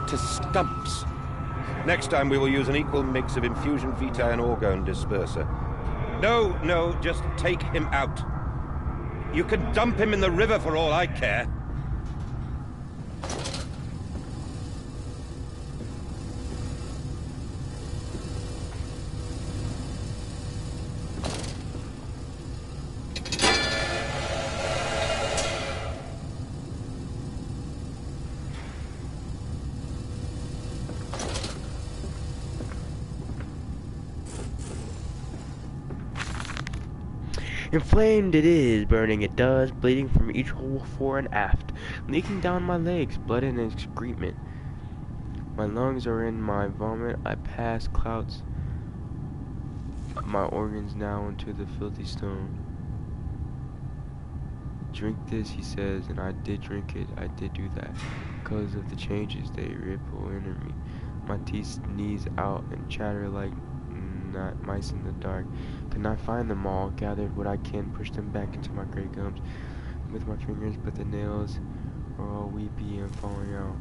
To stumps. Next time we will use an equal mix of infusion vitae and orgone disperser. No, no, just take him out. You can dump him in the river for all I care. Inflamed it is, burning it does, bleeding from each hole fore and aft, leaking down my legs, blood and excrement. My lungs are in my vomit, I pass clouts, my organs now into the filthy stone. Drink this, he says, and I did drink it, I did do that, because of the changes they ripple into me. My teeth sneeze out and chatter like not mice in the dark. Could not find them all, gathered what I can, pushed them back into my grey gums with my fingers, but the nails are all weepy and falling out.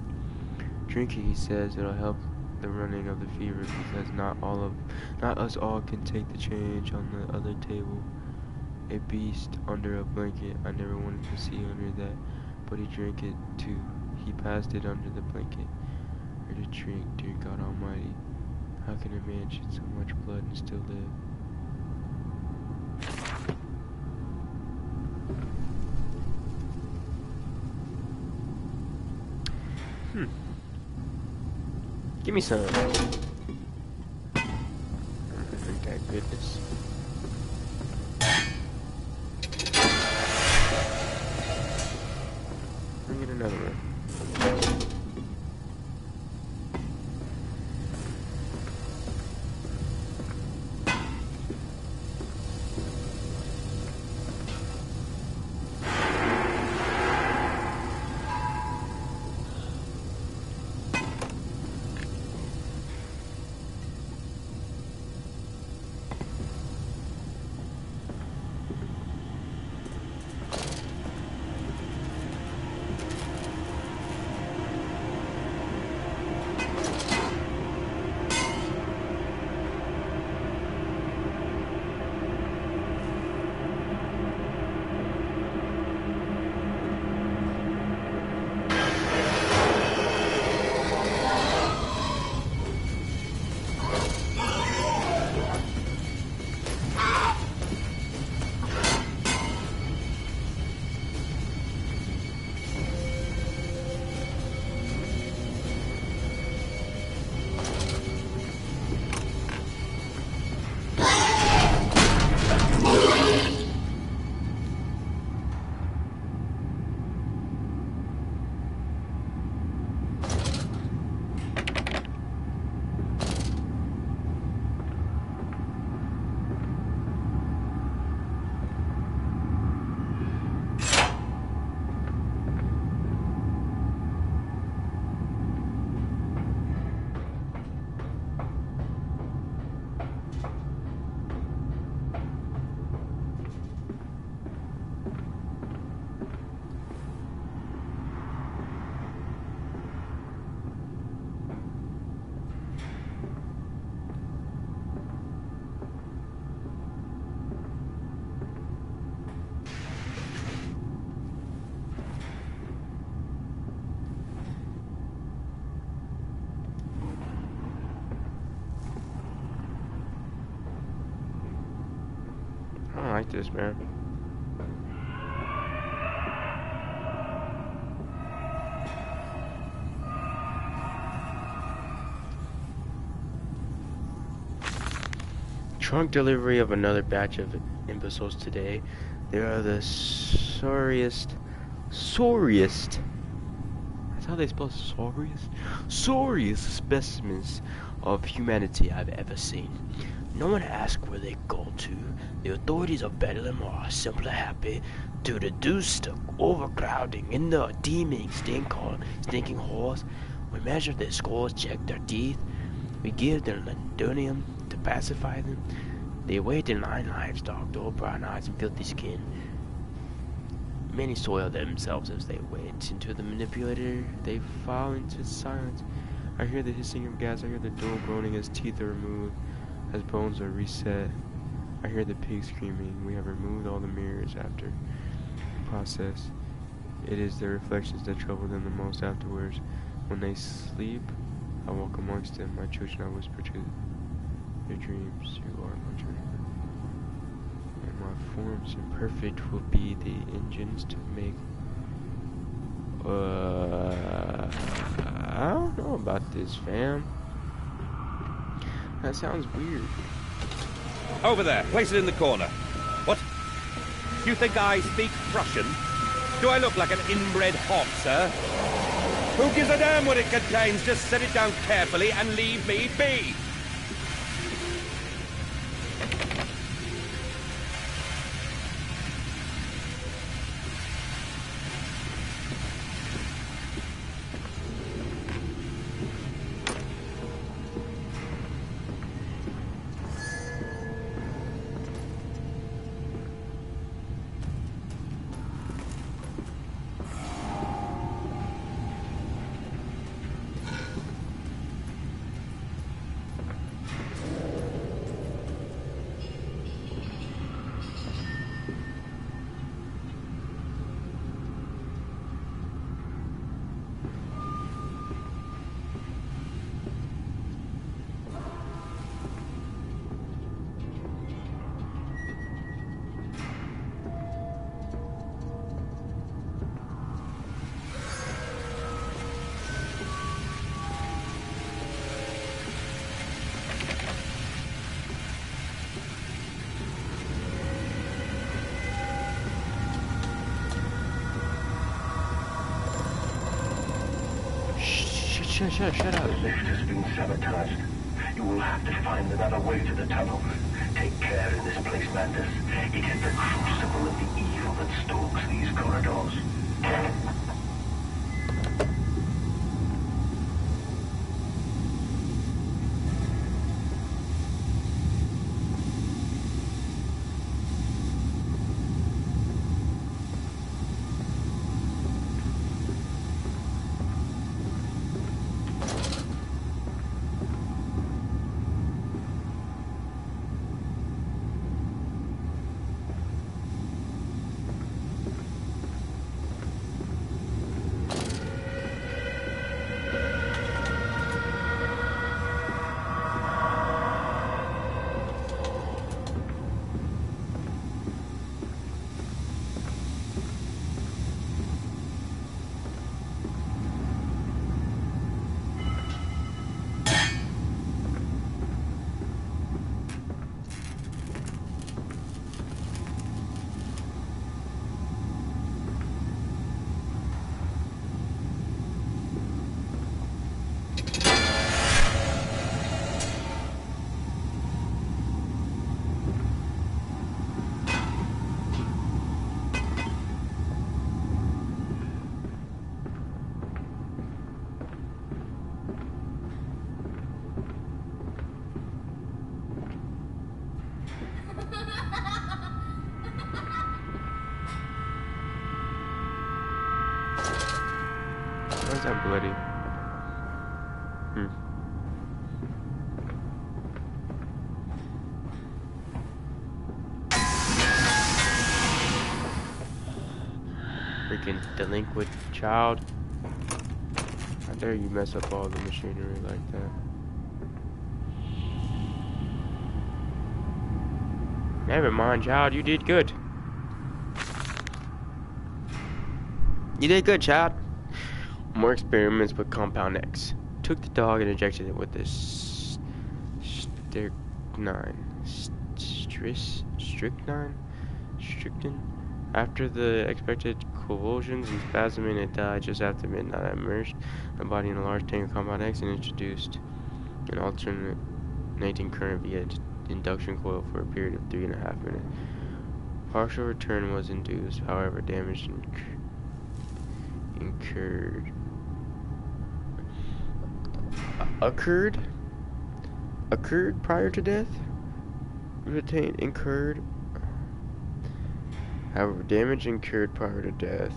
Drink it, he says, it'll help the running of the fever, because not us all can take the change on the other table. A beast under a blanket, I never wanted to see under that, but he drank it too. He passed it under the blanket. Or to drink, dear God Almighty. How can a man shed so much blood and still live? Give me some. Drink that goodness. Bring it another one. like this, man. Trunk delivery of another batch of imbeciles today. They are the sorriest. That's how they spell sorriest? Sorriest specimens of humanity I've ever seen. No one asks where they go to. The authorities of Bedlam are simply happy to reduce the overcrowding in the deeming stinking halls. We measure their scores, check their teeth. We give them Londonium to pacify them. They wait in line livestock, dull brown eyes and filthy skin. Many soil themselves as they wait. Into the manipulator, they fall into silence. I hear the hissing of gas. I hear the dull groaning as teeth are removed, as bones are reset. I hear the pig screaming. We have removed all the mirrors after the process. It is their reflections that trouble them the most afterwards. When they sleep, I walk amongst them. My children, I whisper to their dreams. You are my dream. And my forms imperfect will be the engines to make. I don't know about this, fam. That sounds weird. Over there, place it in the corner. What? You think I speak Prussian? Do I look like an inbred hog, sir? Who gives a damn what it contains? Just set it down carefully and leave me be. Shut up. The lift has been sabotaged. You will have to find another way to the tunnel. Take care in this place, Mandus. It is the crucible of the evil that stalks these corridors. Why is that bloody? Freaking delinquent child. How dare you mess up all the machinery like that? Never mind, child. You did good. You did good, child. More experiments with Compound X. Took the dog and injected it with this strychnine. After the expected convulsions and spasming, it died just after midnight. I immersed my body in a large tank of Compound X and introduced an alternating current via induction coil for a period of 3.5 minutes. Partial return was induced, however, damage occurred prior to death. However, damage incurred prior to death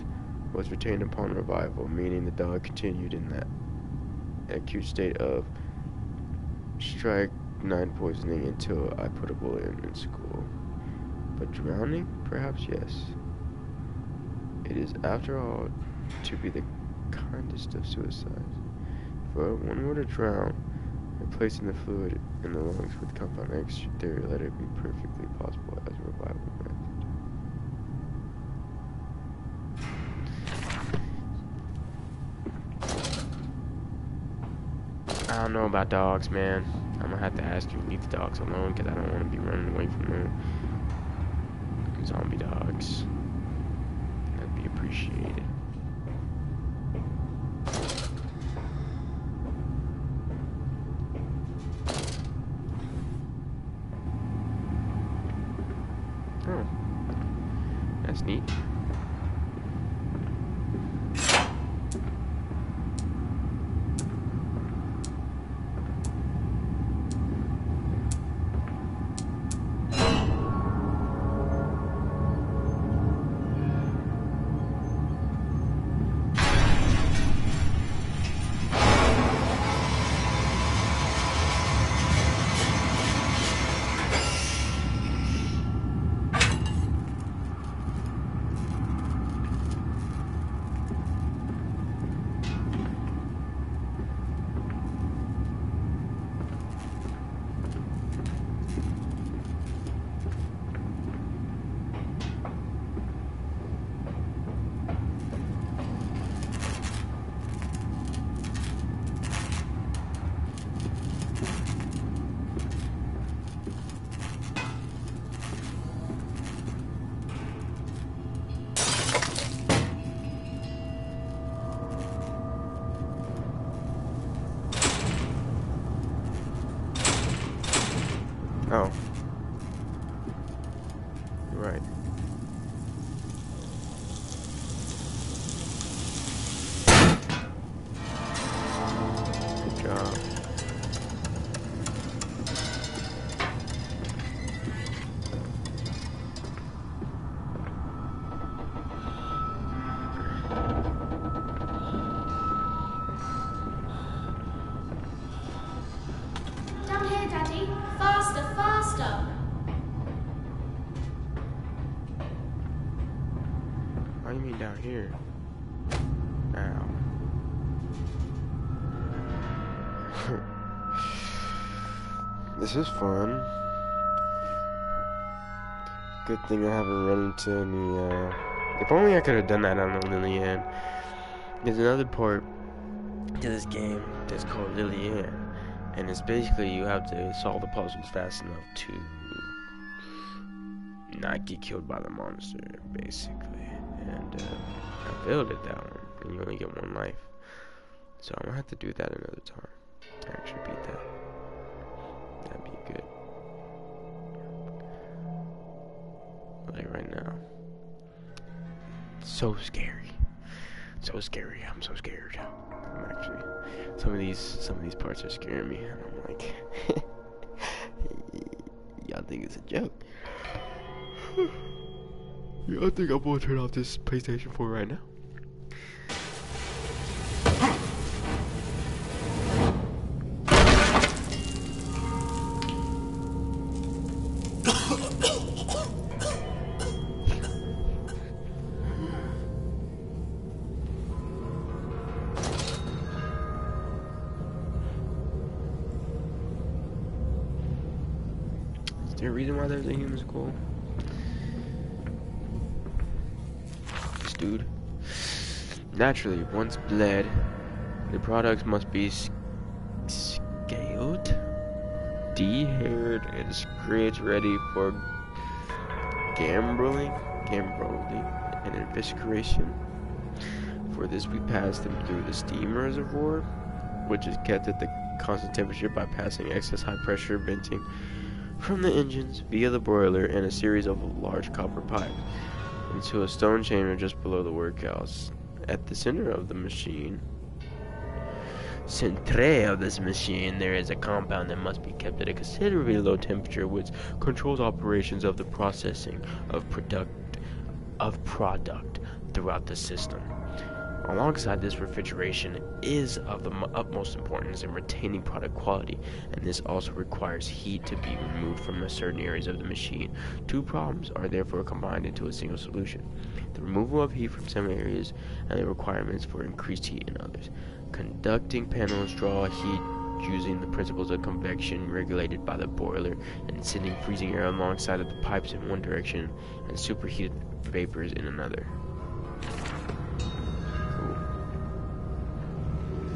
was retained upon revival, meaning the dog continued in that acute state of strychnine poisoning until I put a bullet in school. But drowning? Perhaps yes. It is, after all, to be the kindest of suicides. For one were to drown, replacing the fluid in the lungs with Compound X should theoretically be perfectly possible as a revival method. I don't know about dogs, man. I'm gonna have to ask you to leave the dogs alone because I don't want to be running away from them. Zombie dogs. That'd be appreciated. Oh, that's neat. Oh. You're right. Good job. Down here, Daddy. Faster, faster. What do you mean down here? Ow. This is fun. Good thing I haven't run into any, if only I could have done that on the Lillian. There's another part to this game that's called Lillian. And it's basically you have to solve the puzzles fast enough to not get killed by the monster, basically. And I failed at that one, and you only get one life. So I'm gonna have to do that another time to actually beat that. That'd be good. Like right now, so scary, so scary. I'm so scared. I'm actually. Some of these parts are scaring me, and I'm like, y'all think it's a joke? Y'all think I'm gonna turn off this PlayStation 4 right now? reason why there's a human skull. This dude. Naturally, once bled, the products must be scaled, de-haired, and scraped ready for gambling, and evisceration. For this, we pass them through the steam reservoir, which is kept at the constant temperature by passing excess high pressure venting from the engines via the boiler and a series of large copper pipes into a stone chamber just below the workhouse. At the center of this machine, there is a compound that must be kept at a considerably low temperature, which controls operations of the processing of product throughout the system. Alongside this, refrigeration is of the utmost importance in retaining product quality, and this also requires heat to be removed from certain areas of the machine. Two problems are therefore combined into a single solution: the removal of heat from some areas and the requirements for increased heat in others. Conducting panels draw heat using the principles of convection regulated by the boiler and sending freezing air alongside of the pipes in one direction and superheated vapors in another.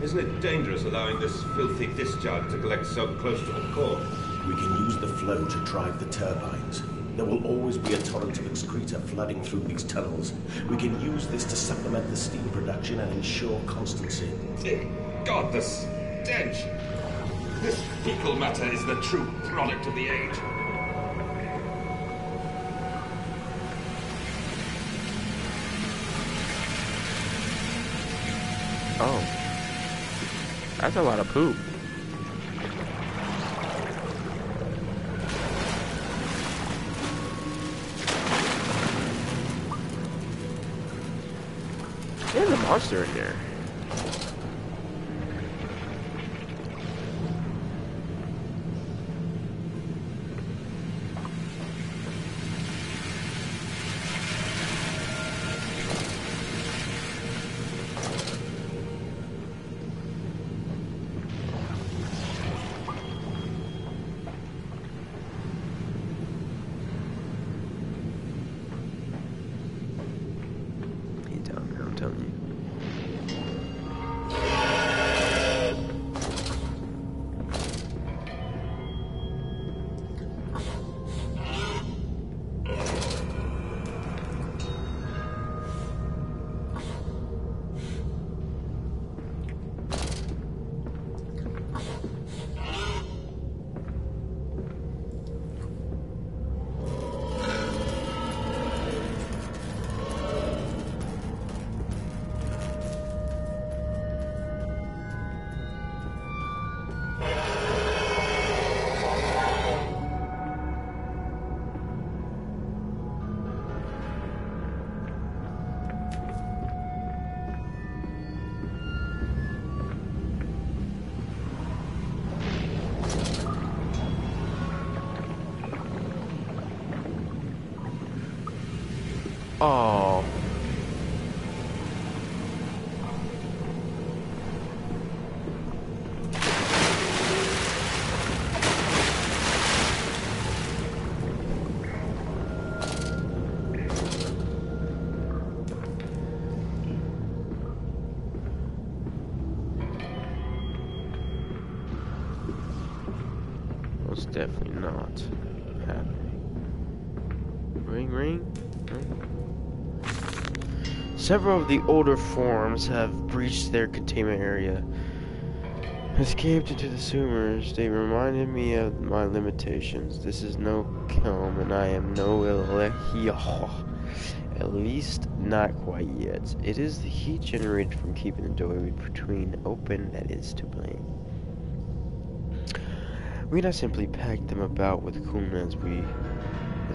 Isn't it dangerous allowing this filthy discharge to collect so close to the core? We can use the flow to drive the turbines. There will always be a torrent of excreta flooding through these tunnels. We can use this to supplement the steam production and ensure constancy. God, the stench! This fecal matter is the true product of the age. Oh. That's a lot of poop. There's a monster in there. I'm telling you. Oh. Most definitely not happening. Ring, ring. Several of the older forms have breached their containment area, escaped into the sewers. They reminded me of my limitations. This is no kiln, and I am no Elehio. At least not quite yet. It is the heat generated from keeping the doorway between open that is to blame. We not simply pack them about with coolant as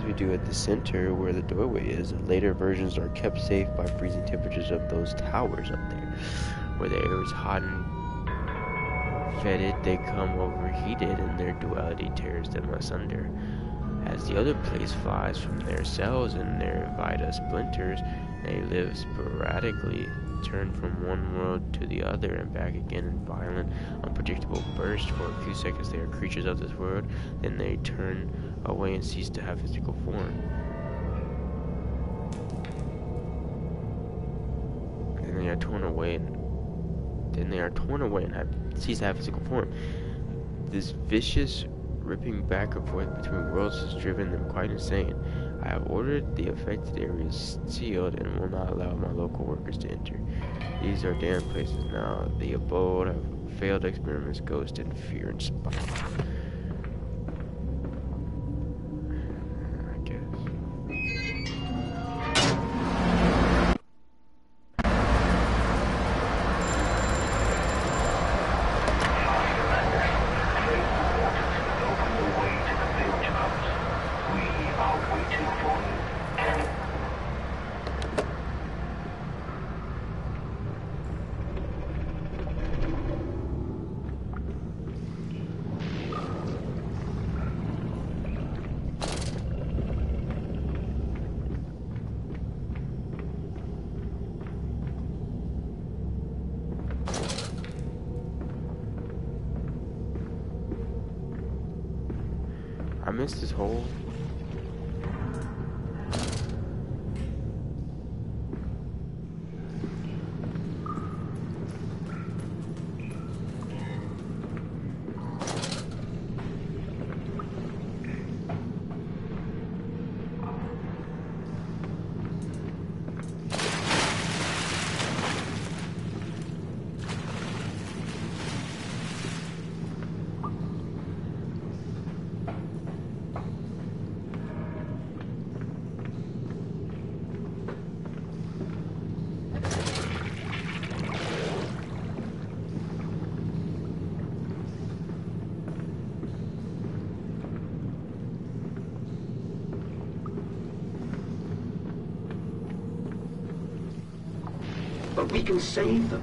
we do at the center where the doorway is. Later versions are kept safe by freezing temperatures of those towers up there. Where the air is hot and fetid, they come overheated and their duality tears them asunder. As the other place flies from their cells and their vita splinters, they live sporadically turn from one world to the other and back again in violent, unpredictable bursts. For a few seconds they are creatures of this world, then they turn away and cease to have physical form. Then they are torn away and have cease to have physical form. This vicious ripping back and forth between worlds has driven them quite insane. I have ordered the affected areas sealed and will not allow my local workers to enter. These are damn places now, the abode of failed experiments, ghosts, and fear and spite. I guess. Open the way to the vigilant. We are waiting for you. I missed this whole... But we can save them.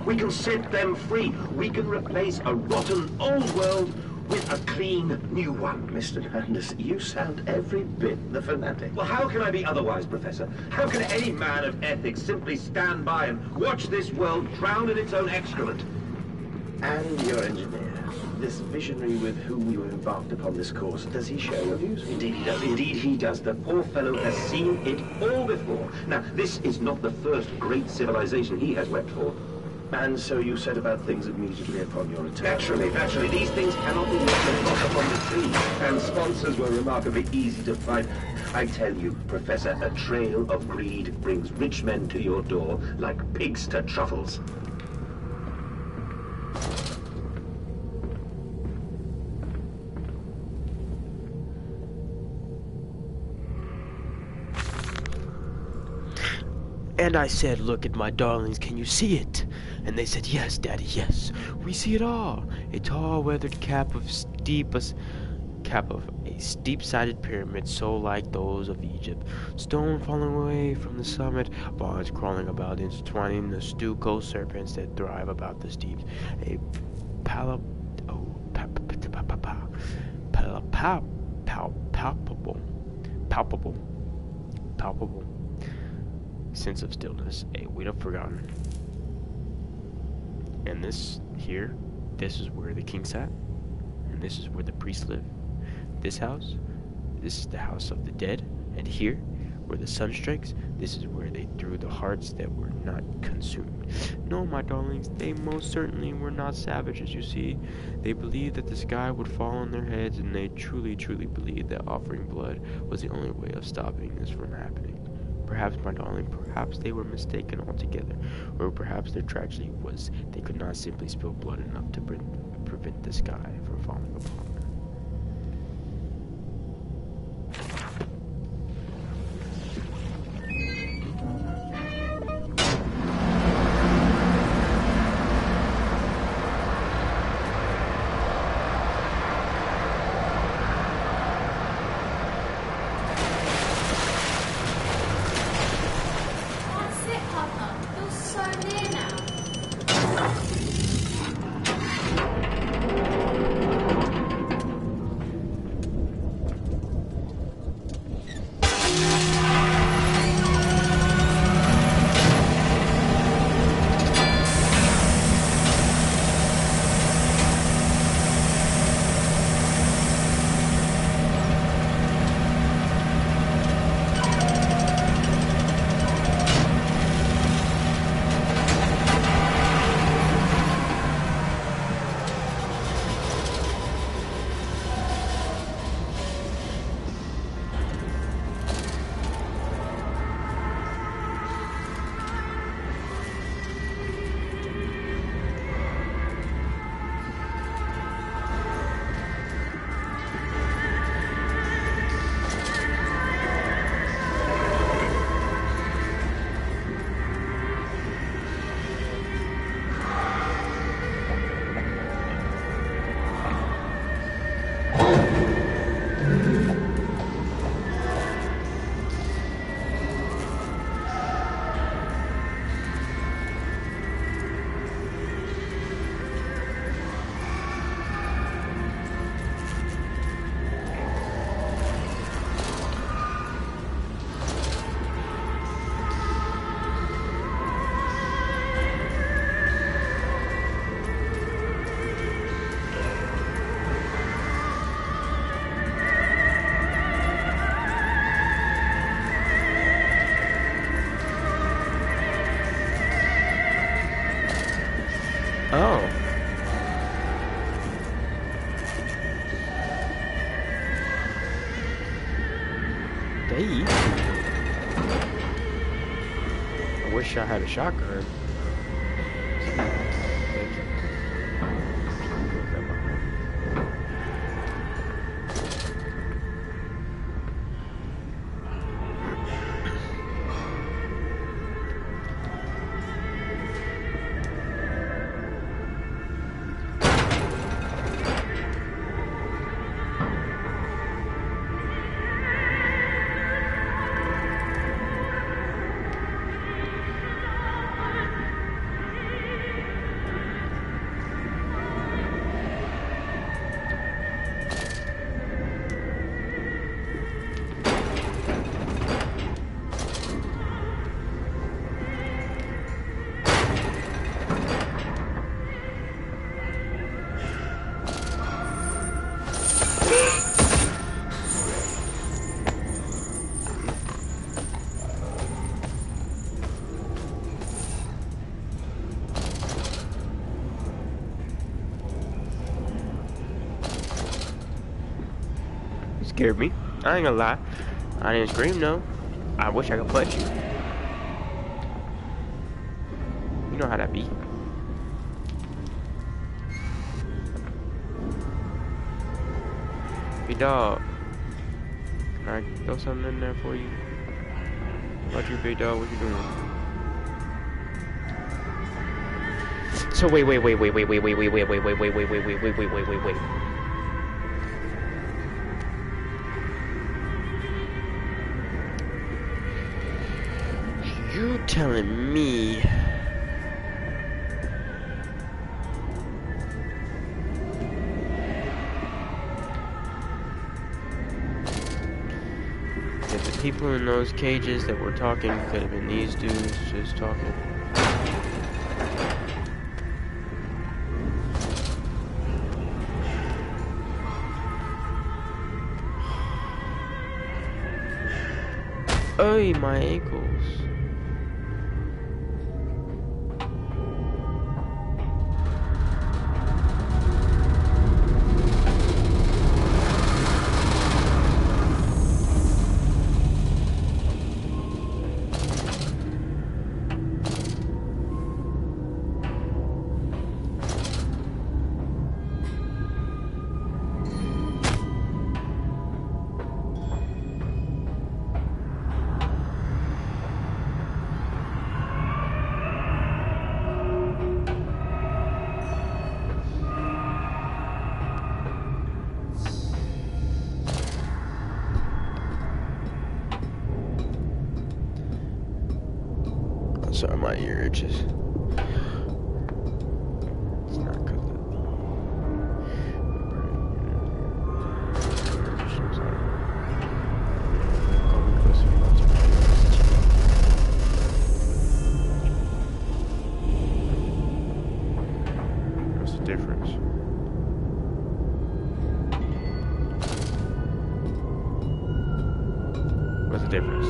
We can set them free. We can replace a rotten old world with a clean new one. Mr. Landis, you sound every bit the fanatic. Well, how can I be otherwise, Professor? How can any man of ethics simply stand by and watch this world drown in its own excrement? And your engineer, this visionary with whom you embarked upon this course, does he share your views? Indeed he does. Indeed he does. The poor fellow has seen it all before. Now, this is not the first great civilization he has wept for. And so you set about things immediately upon your return. Naturally. These things cannot be left upon the tree. And sponsors were remarkably easy to find. I tell you, Professor, a trail of greed brings rich men to your door like pigs to truffles. And I said, look at my darlings, can you see it? And they said, yes, Daddy, yes, we see it all. A tall, weathered cap of a steep-sided pyramid, so like those of Egypt. Stone falling away from the summit, vines crawling about, intertwining the stucco serpents that thrive about the steeps. A palpable sense of stillness, a weight of forgotten. And this here, this is where the king sat, and this is where the priests live. This house, this is the house of the dead, and here, where the sun strikes, this is where they threw the hearts that were not consumed. No, my darlings, they most certainly were not savages, you see. They believed that the sky would fall on their heads, and they truly believed that offering blood was the only way of stopping this from happening. Perhaps, my darling, perhaps they were mistaken altogether, or perhaps their tragedy was they could not simply spill blood enough to prevent the sky from falling upon them. That's it, Papa. You're so near now. safe. I wish I had a shotgun. Scared me. I ain't gonna lie. I didn't scream though. I wish I could punch you. You know how that be. Hey dog. Can I throw something in there for you? What about you, big dog? What you doing? So wait. You telling me that the people in those cages that were talking could have been these dudes just talking? Oh, my ankles. Sorry, my ear itches. It's not because of what's the difference? What's the difference?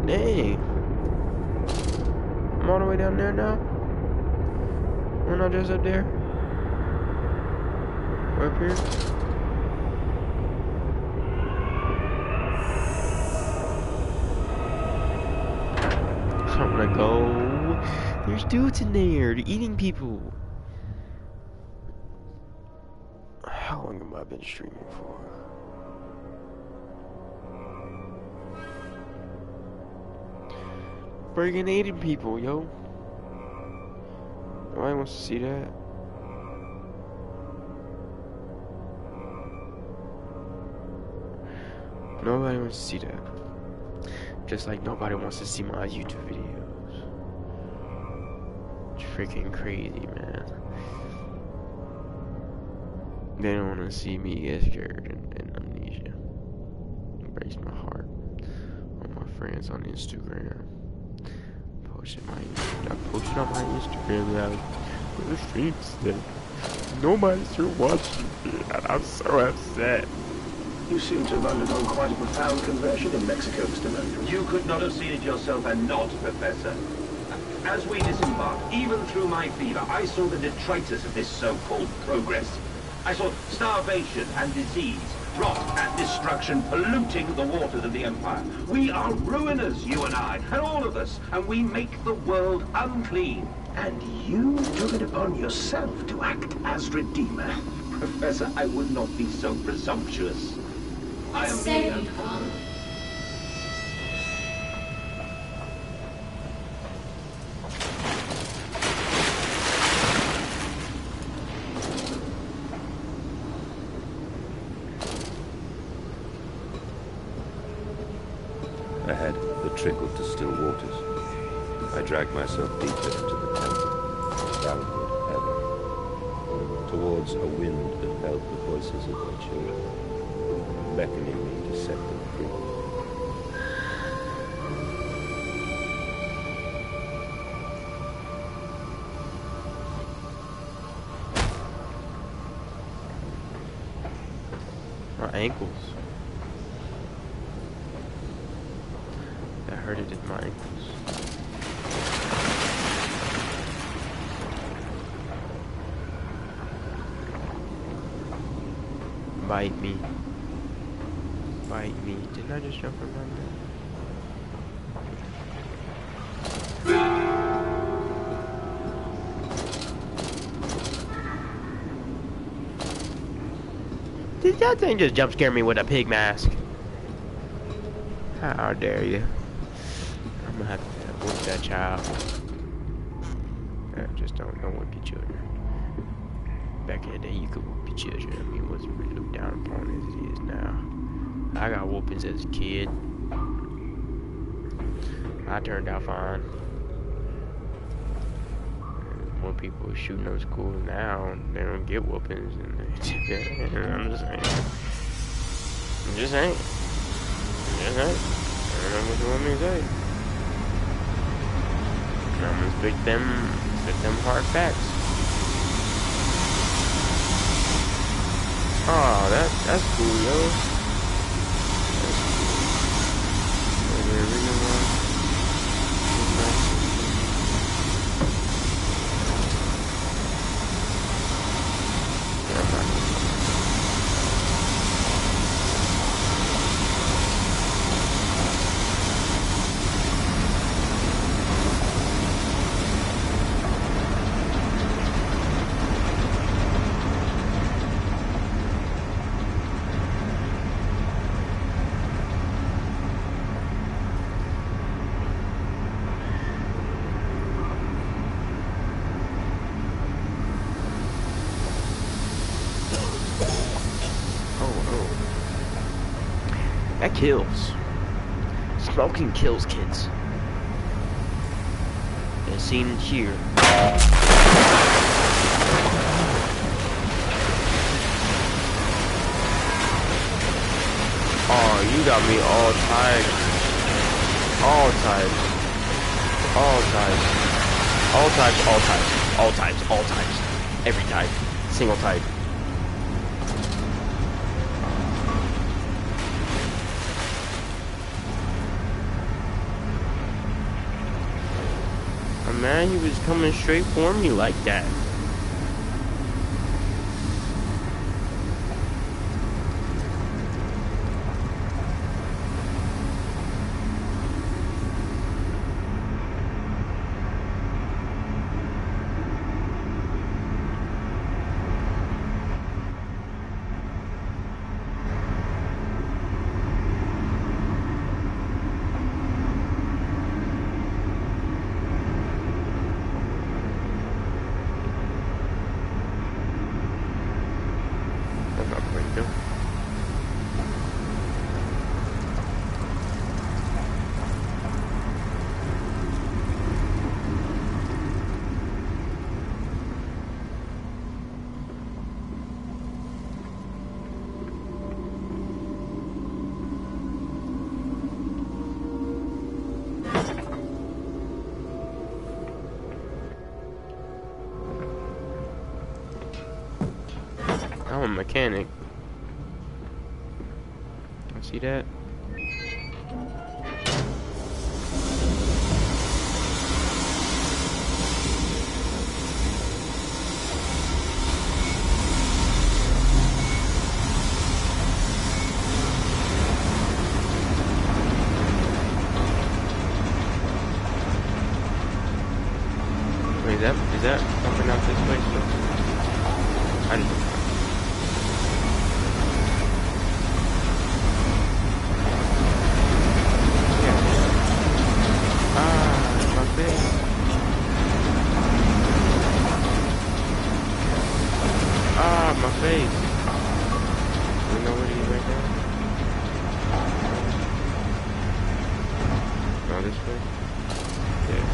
Dang. I'm all the way down there now? We're not just up there? We're up here? I'm gonna go. There's dudes in there. They're eating people. How long have I been streaming for? Friggin' eating people, yo. Nobody wants to see that. Nobody wants to see that. Just like nobody wants to see my YouTube videos. It's freaking crazy, man. They don't want to see me get scared in Amnesia. Breaks my heart. Oh my friends on Instagram. I posted on my Instagram that the stream said nobody's here watching me, and I'm so upset. You seem to have undergone quite a profound conversion in Mexico, Mr. Mandel. You could not have seen it yourself and not, Professor. As we disembarked, even through my fever, I saw the detritus of this so-called progress. I saw starvation and disease, rot and destruction polluting the waters of the Empire. We are ruiners, you and I, and all of us, and we make the world unclean. And you took it upon yourself to act as Redeemer. Professor, I would not be so presumptuous. I am Saved. Ahead, the trickle to still waters. I dragged myself deeper into the temple, downward ever, towards a wind that held the voices of my children, beckoning me to set them free. My ankles. That hurted in my ankles. Bite me. Bite me. Didn't I just jump around there? Did that thing just jump scare me with a pig mask? How dare you? I'm gonna have to whoop that child. I just don't whoop your children. Back in the day, you could whoop your children. I mean, it wasn't really looked down upon as it is now. I got whoopings as a kid. I turned out fine. More people are shooting up schools now. They don't get whoopings. And I'm just saying. I'm just saying. I don't know what you want me to say. I'm gonna spit them hard facts. Oh, that's cool, yo. That kills. Smoking kills kids. As seen here. Oh, you got me all types. All types. All types. All types, all types. All types, all types. Every type. Single type. Man, he was coming straight for me like that. mechanic. See that? Wait, is that something out this way still? I don't know. My face. You know what he is right now? Go this way? Yeah.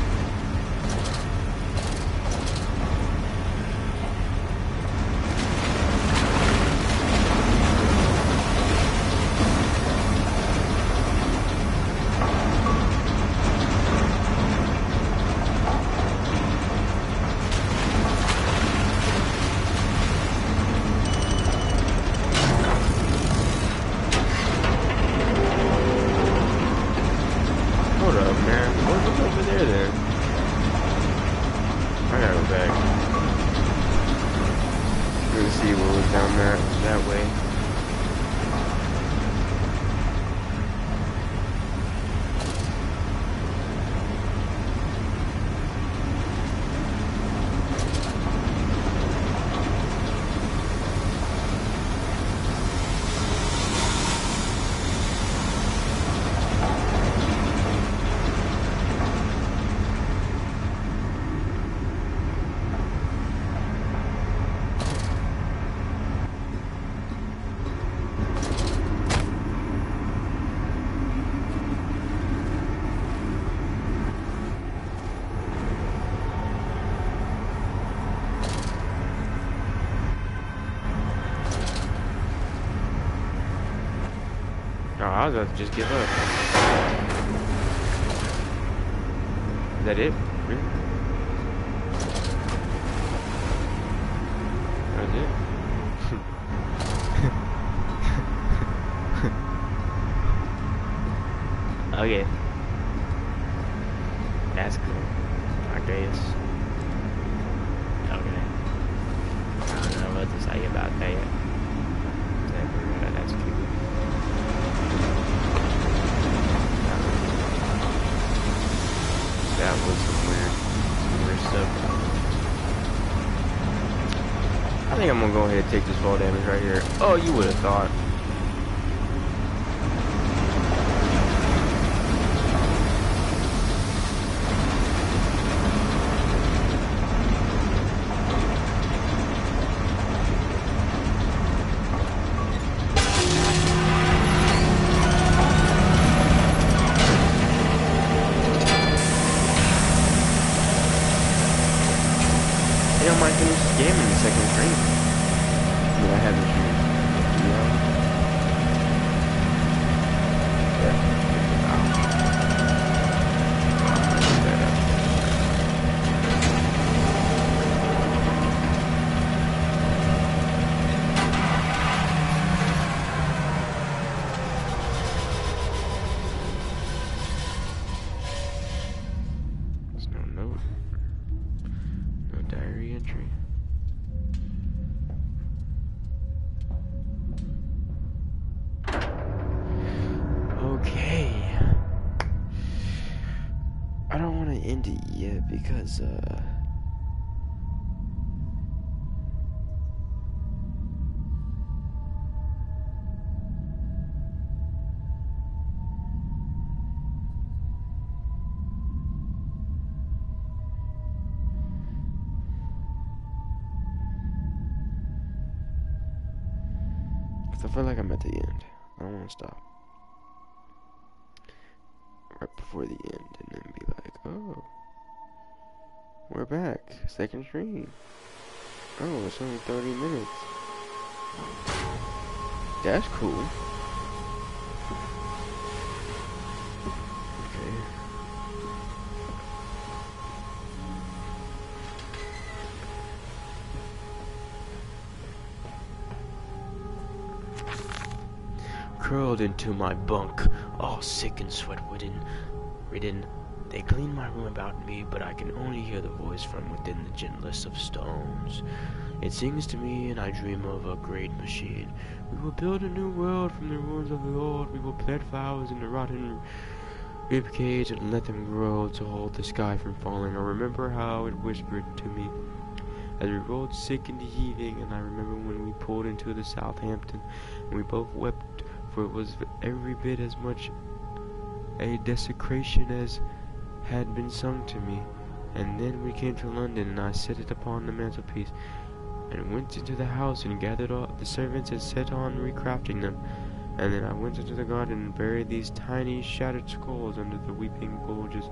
I was about to just give up. Is that it? Really? That was it? Okay. That's cool. I guess. Okay. I don't know what to say about that. That's cute. That was some weird stuff. I think I'm gonna go ahead and take this fall damage right here. Oh, you would have thought. Because I feel like I'm at the end. I don't want to stop right before the end and then be like, oh, we're back. Second stream. Oh, it's only 30 minutes. That's cool. Okay. curled into my bunk, all sick and sweat-ridden. They clean my room about me, but I can only hear the voice from within the gentlest of stones. It sings to me, and I dream of a great machine. We will build a new world from the ruins of the old. We will plant flowers in the rotten rib cage and let them grow to hold the sky from falling. I remember how it whispered to me as we rolled sick and heaving, and I remember when we pulled into the Southampton, and we both wept, for it was every bit as much a desecration as had been sung to me. And then we came to London, and I set it upon the mantelpiece, and went into the house and gathered all the servants and set on recrafting them. And then I went into the garden and buried these tiny shattered skulls under the weeping bulges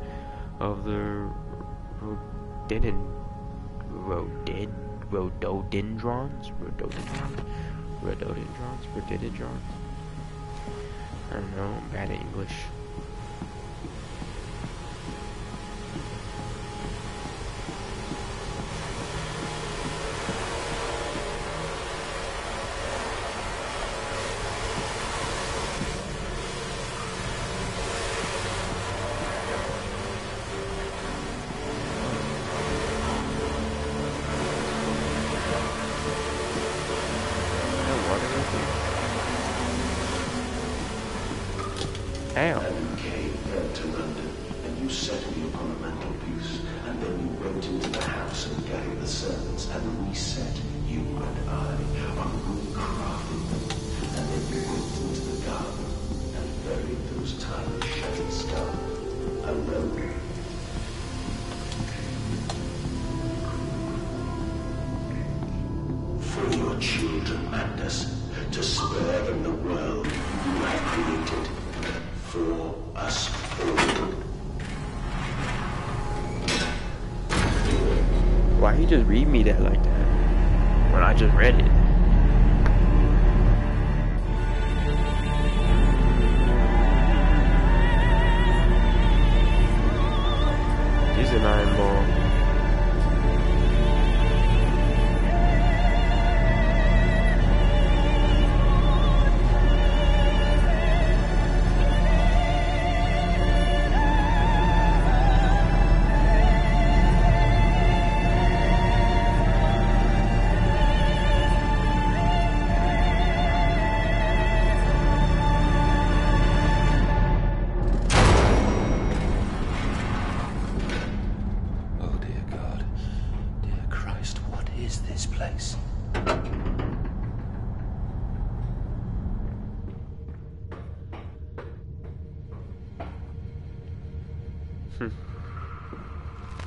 of the rhododendrons. I don't know, I'm bad at English. Ow. And came then to London, and you set me upon a mantelpiece, and then you went into the house and gathered the servants, and reset you and I on recrafting them, and then you went into the garden and buried those tiny shattered skulls alone. For your children and us, to spare them the world you have created. For us all. Why he just read me that like that when I just read it? He's an iron ball.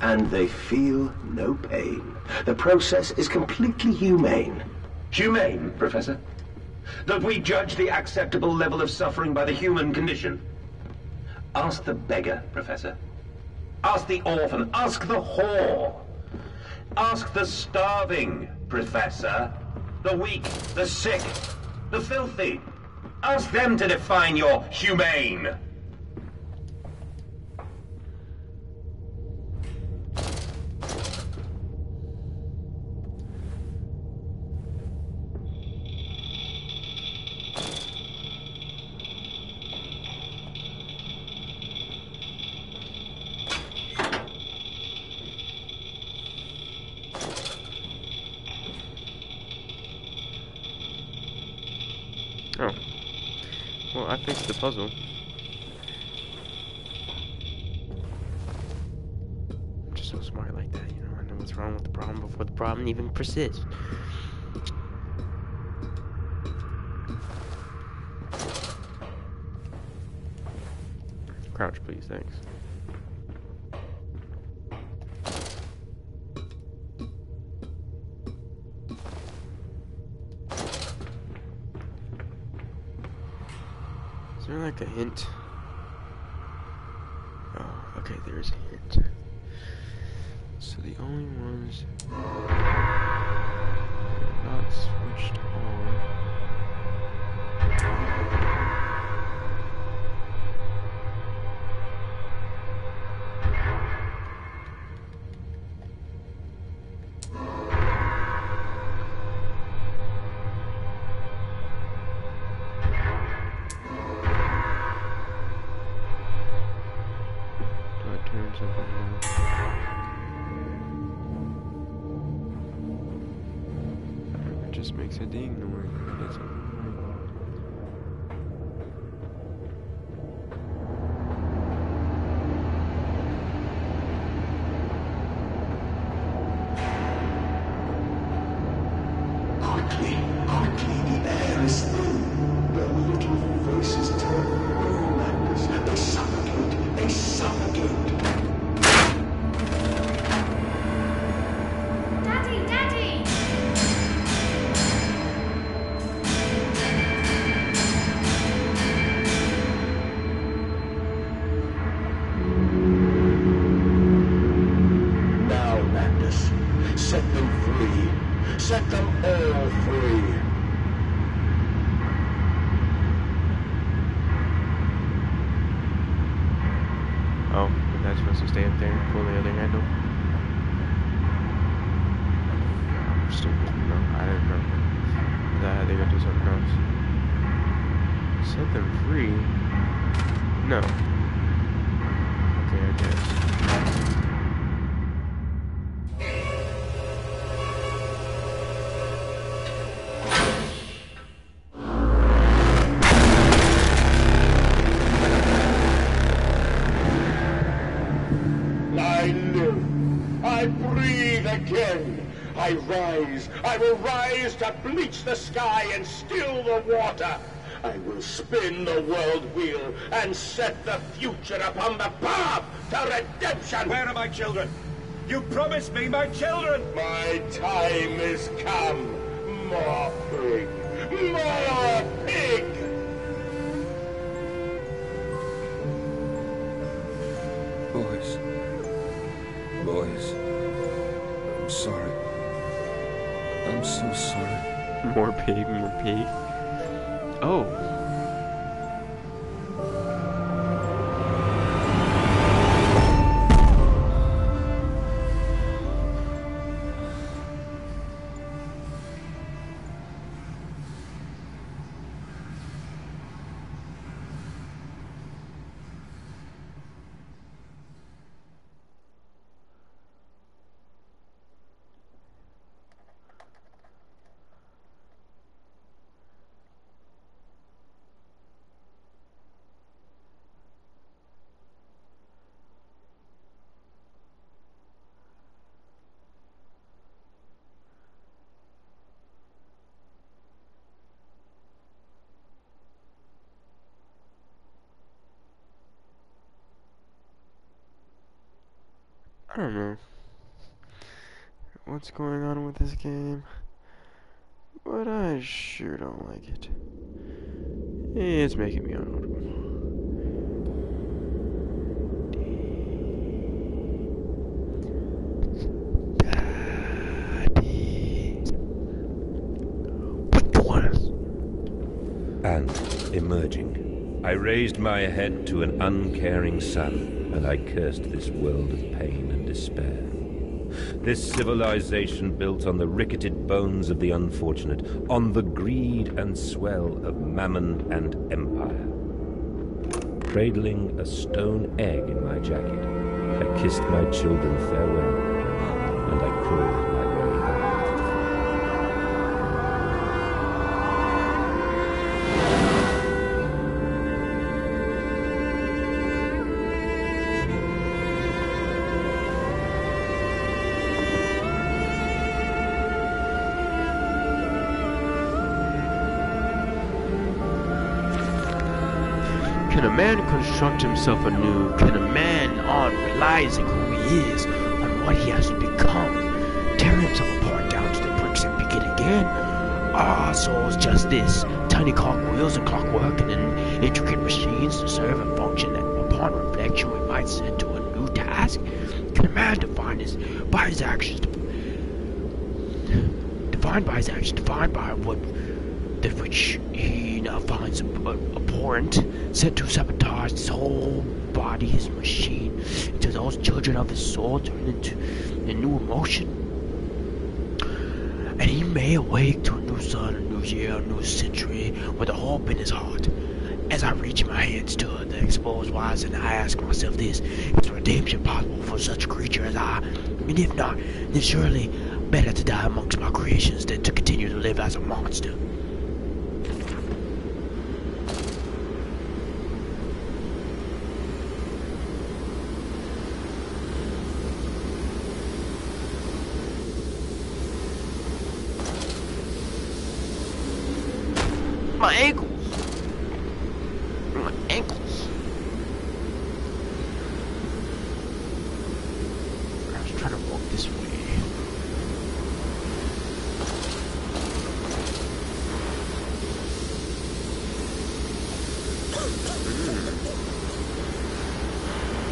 And they feel no pain. The process is completely humane. Humane, Professor? That we judge the acceptable level of suffering by the human condition? Ask the beggar, Professor. Ask the orphan. Ask the whore. Ask the starving, Professor. The weak, the sick, the filthy. Ask them to define your humane. Oh. Well, I fixed the puzzle. I'm just so smart like that, you know. I know what's wrong with the problem before the problem even persists. Crouch, please, thanks. Is there like a hint? Oh, okay, there's a hint. So the only ones that are not switched on. turn something on. It just makes a ding noise. That's all. Quickly, the air is thin. Their little faces turn blue, Magnus. They suffocate. Daddy, Daddy! Now, Magnus, set them free. Set them all free. Oh, but that's supposed to stay up there and pull the other handle? I'm stupid. No, I didn't know. That they gotta do something else. Set them free? No. Okay, I guess. I live. I breathe again. I rise. I will rise to bleach the sky and still the water. I will spin the world wheel and set the future upon the path to redemption. Where are my children? You promised me my children! My time is come. More pig. More pig. Boys, I'm sorry. I'm so sorry. More pig, more pig. Oh. I don't know what's going on with this game, but I sure don't like it. It's making me uncomfortable. Daddy. What you want us? And, emerging, I raised my head to an uncaring sun, and I cursed this world of pain and despair. This civilization built on the ricketed bones of the unfortunate, on the greed and swell of mammon and empire. Cradling a stone egg in my jacket, I kissed my children farewell, and I crawled my way home. Can a man construct himself anew? Can a man, on realizing who he is, on what he has become, tear himself apart down to the bricks and begin again? Our soul's just this, tiny cogwheels and clockwork and intricate machines to serve and function that upon reflection we might set to a new task? Can a man defined by his actions, defined by that which he now finds abhorrent, set to sabotage his whole body, his machine, into those children of his soul turned into a new emotion? And he may awake to a new sun, a new year, a new century, with a hope in his heart, as As I reach my hands toward the exposed wires, and I ask myself this: is redemption possible for such a creature as I? And if not, then surely better to die amongst my creations than to continue to live as a monster. My ankles! My ankles! I was trying to walk this way.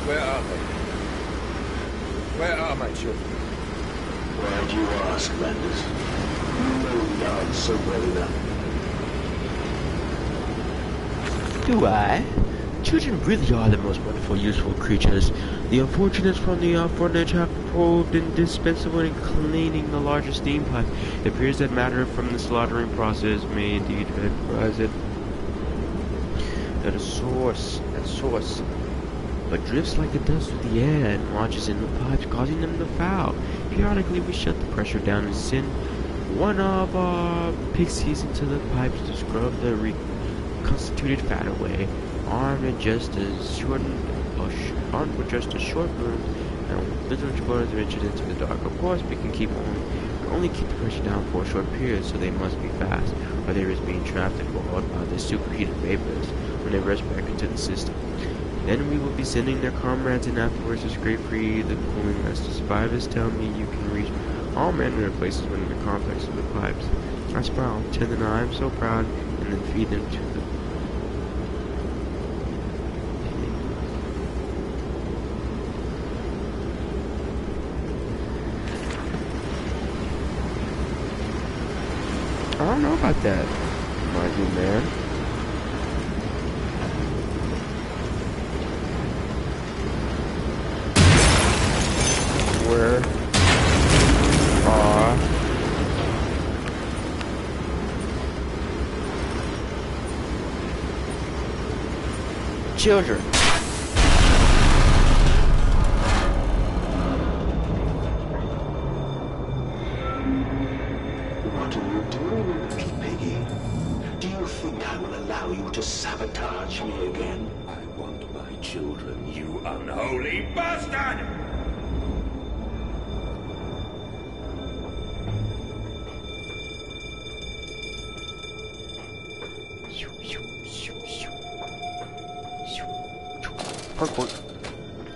Where are they? Where are my children? Why'd you ask, Landis? You know the answer well enough. Do I? Children really are the most wonderful, useful creatures. The unfortunates from the orphanage have proved indispensable in cleaning the larger steam pipe. It appears that matter from the slaughtering process may indeed vaporize it at a source, but drifts like the dust through the air and lodges in the pipes, causing them to foul. Periodically, we shut the pressure down and send one of our pixies into the pipes to scrub the reconstituted fat away, armed with just a short broom and little explorers ventured into the dark. Of course, we can only keep the pressure down for a short period, so they must be fast, or they risk being trapped and boiled by the superheated vapors when they rush back into the system. Then we will be sending their comrades in afterwards to scrape free the cooling mess. The survivors tell me you can reach all manner of places within the complex of the pipes. I smile, tell them I am so proud, and then feed them to the I don't know about that, my good man. Where are children? What are you doing, little piggy? Do you think I will allow you to sabotage me again? I want my children, you unholy bastard!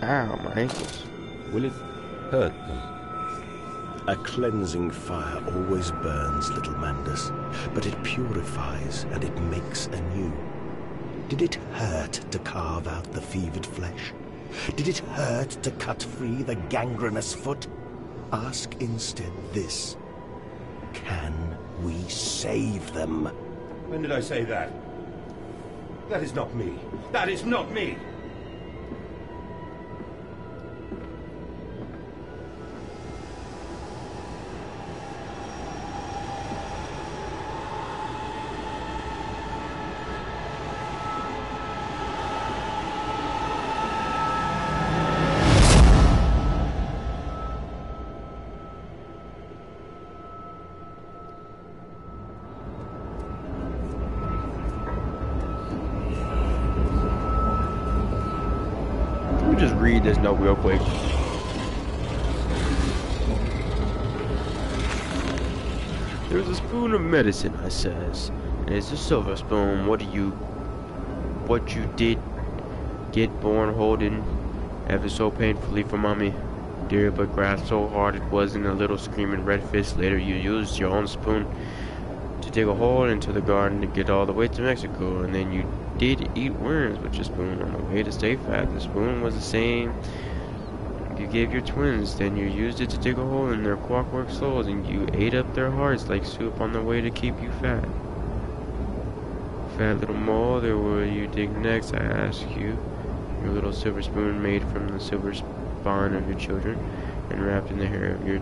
Ow, my ankles. Will it hurt them? A cleansing fire always burns, little Mandus, but it purifies and it makes anew. Did it hurt to carve out the fevered flesh? Did it hurt to cut free the gangrenous foot? Ask instead this: can we save them? When did I say that? That is not me. That is not me! Just read this note real quick. There's a spoon of medicine, I says, and it's a silver spoon. What you did get born holding ever so painfully for mommy, dear, but grasped so hard it wasn't a little screaming red fist. Later you used your own spoon to dig a hole into the garden to get all the way to Mexico, and then you did eat worms with your spoon on the way to stay fat. The spoon was the same you gave your twins. Then you used it to dig a hole in their clockwork souls, and you ate up their hearts like soup on the way to keep you fat. Fat little mole, there will you dig next, I ask you. Your little silver spoon made from the silver spawn of your children, and wrapped in the hair of your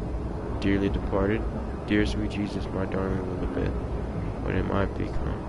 dearly departed. Dear sweet Jesus, my darling little bit, what am I become?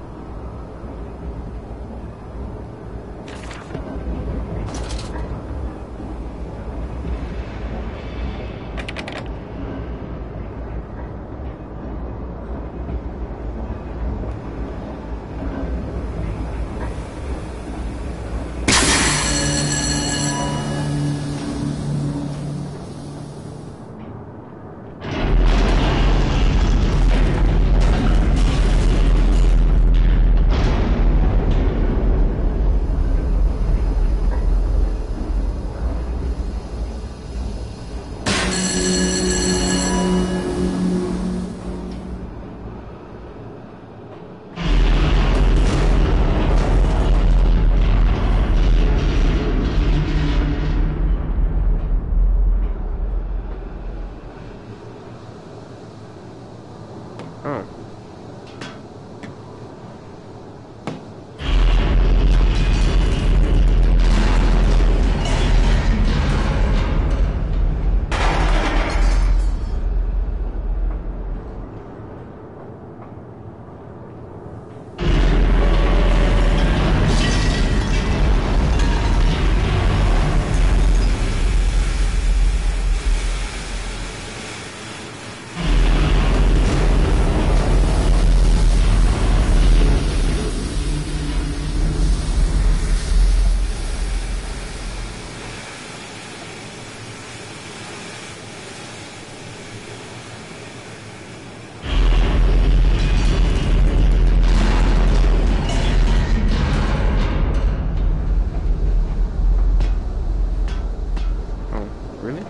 Really?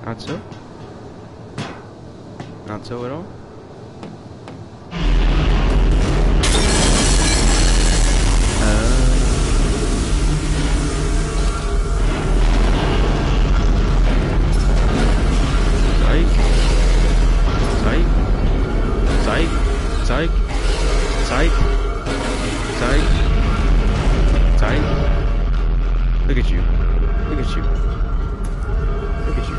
Not so? Not so at all? Psych. Look at you. Look at you. Look at you.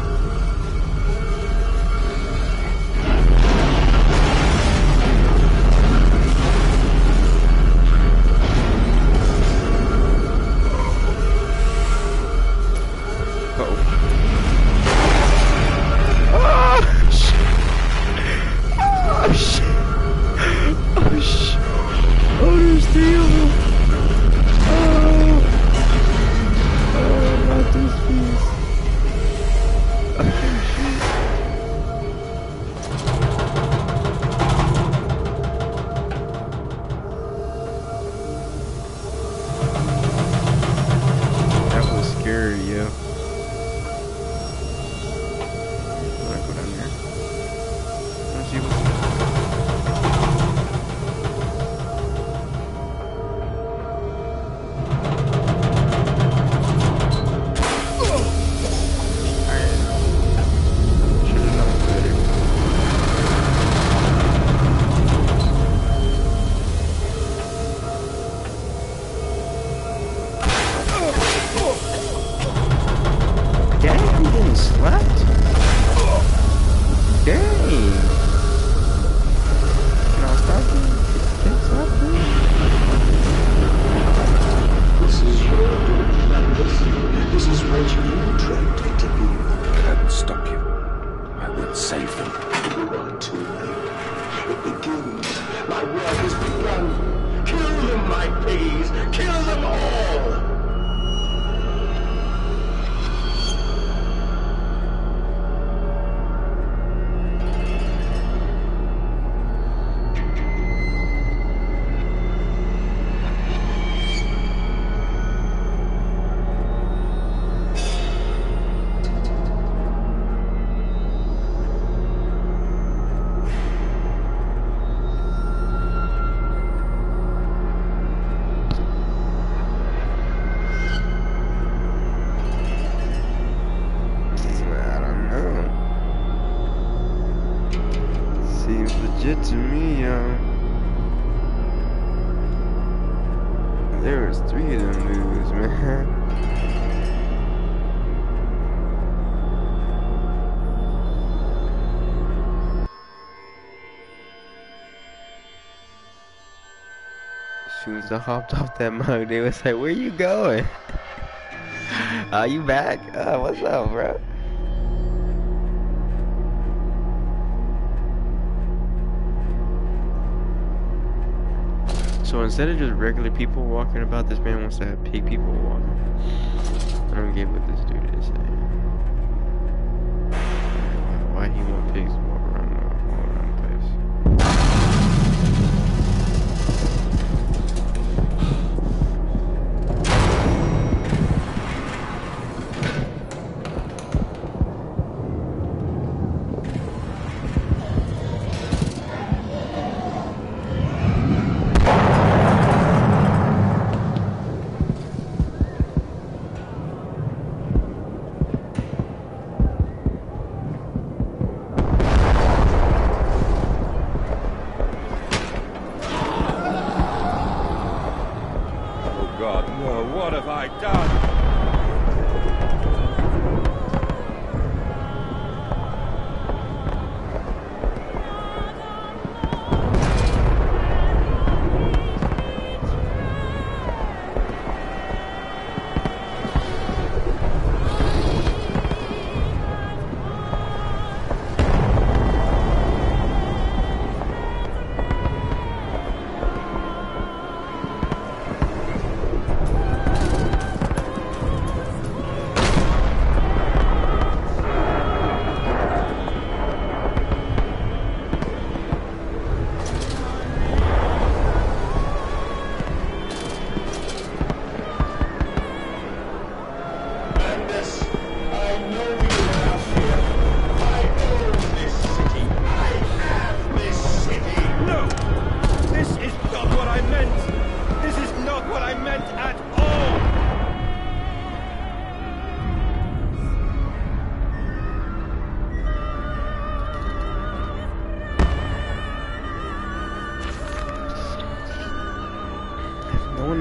Uh-oh. Oh, shit. Oh, shit. Oh, shit. Oh, there's three of them. Oh, not this piece. Oh, shit. That was scary, yeah. Wanna go down there? Wanna see what's slapped? Dang. Can I stop him? Can I stop him? This is your doing, Landis. This is what you trained me to be. I will stop you. I will save them. You are too late. It begins. My work has begun. Kill them, my piggies. Kill them all. Legit to me, yo. There was 3 of them dudes, man. As soon as I hopped off that mug, they was like, "Where you going? Are you back? What's up, bro?" So instead of just regular people walking about, this man wants to have pig people walking. I don't get what this dude is saying. Why he want pigs to walk around the place?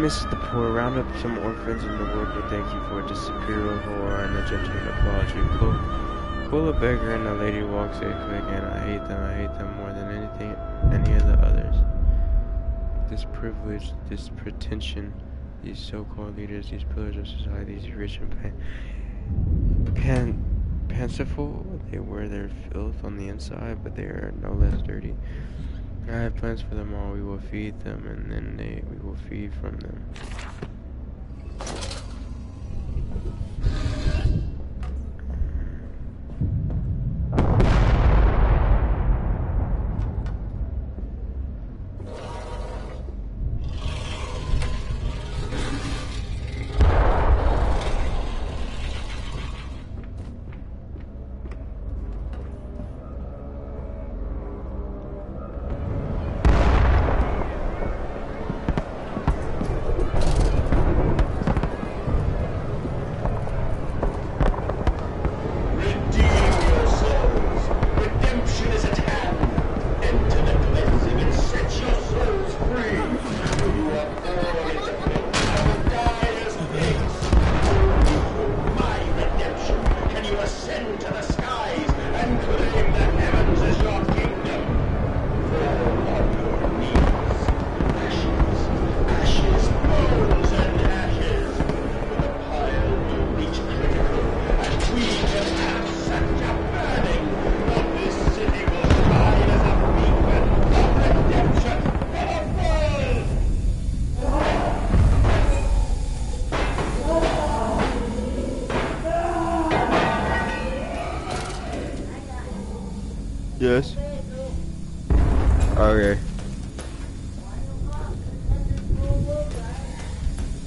and Mrs. the Poor, round up some orphans and the Lord will thank you for it. Disappear of horror and the gentleman applauds you. Pull a beggar and the lady walks away quick, and I hate them more than any of the others. This privilege, this pretension, these so-called leaders, these pillars of society, these rich and fanciful, they wear their filth on the inside, but they are no less dirty. I have plans for them all. We will feed them, and then we will feed from them. Yes. Okay.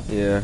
Yeah.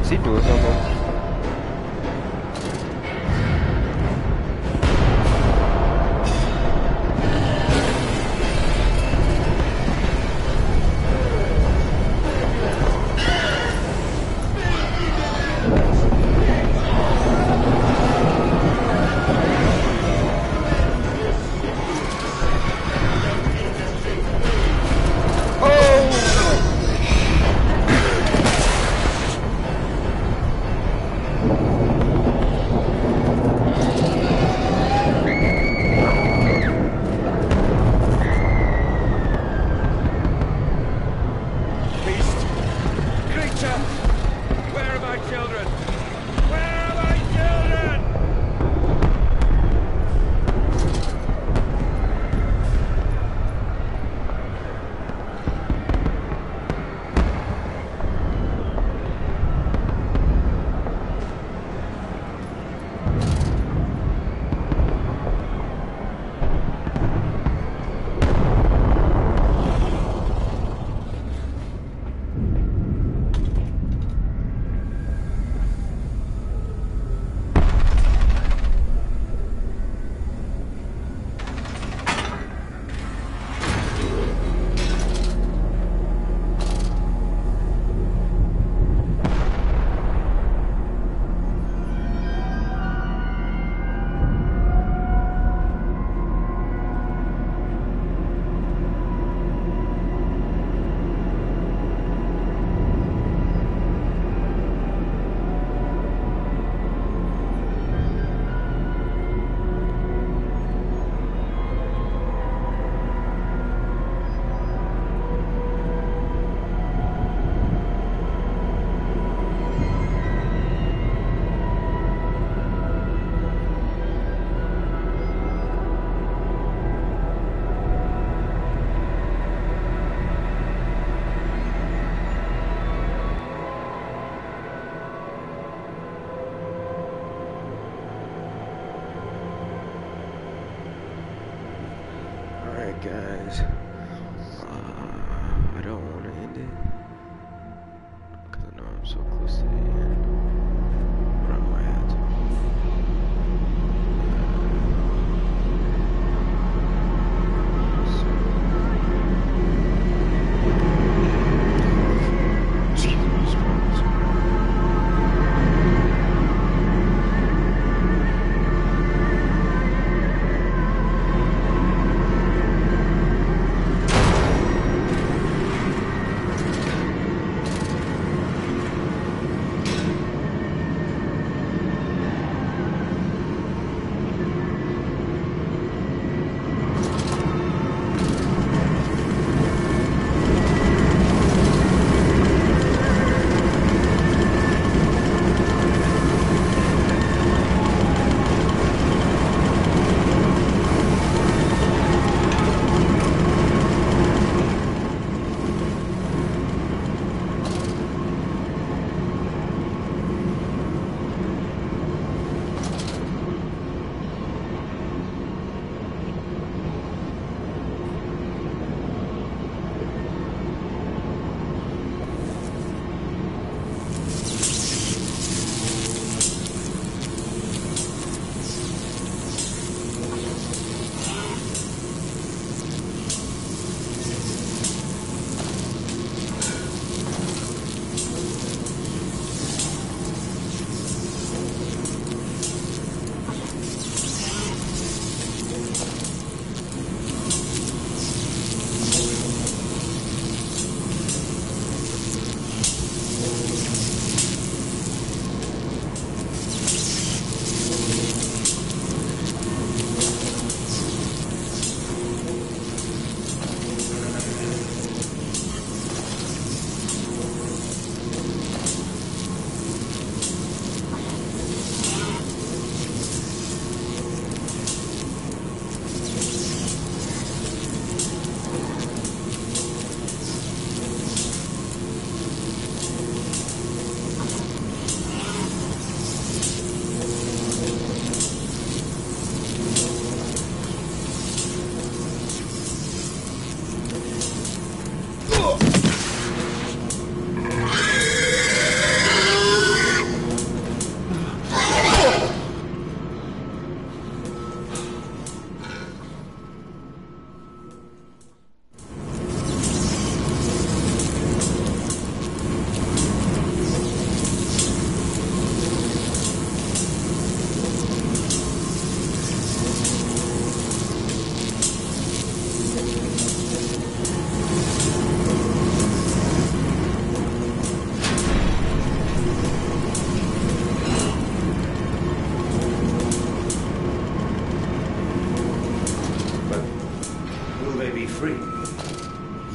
Is he doing something?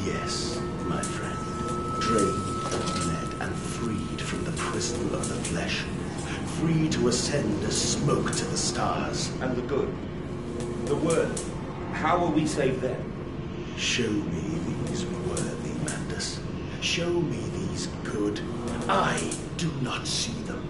Yes, my friend. Drained of blood and freed from the prison of the flesh. Free to ascend as smoke to the stars. And the good? The word? How will we save them? Show me these worthy Mandus. Show me these good. I do not see them.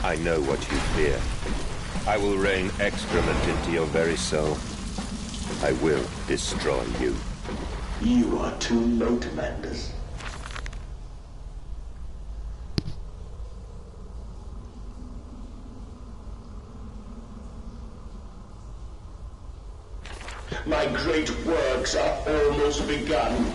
I know what you fear. I will rain excrement into your very soul. I will destroy you. You are too late, Mandus. My great works are almost begun.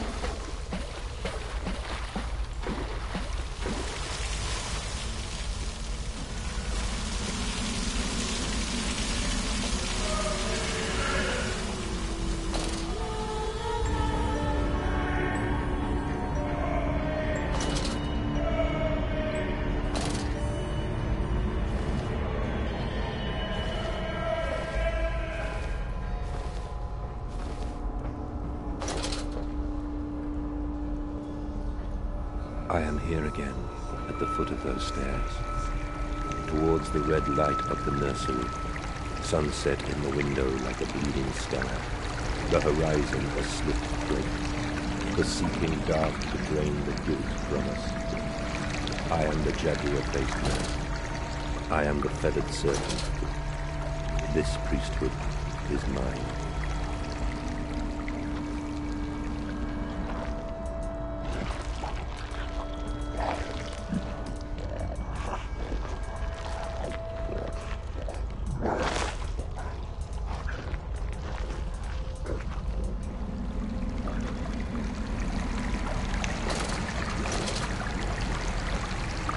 I am here again, at the foot of those stairs, towards the red light of the nursery, sunset in the window like a bleeding star, the horizon a swift drink, the seeping dark to drain the guilt from us. I am the jaguar-faced nurse. I am the feathered serpent. This priesthood is mine.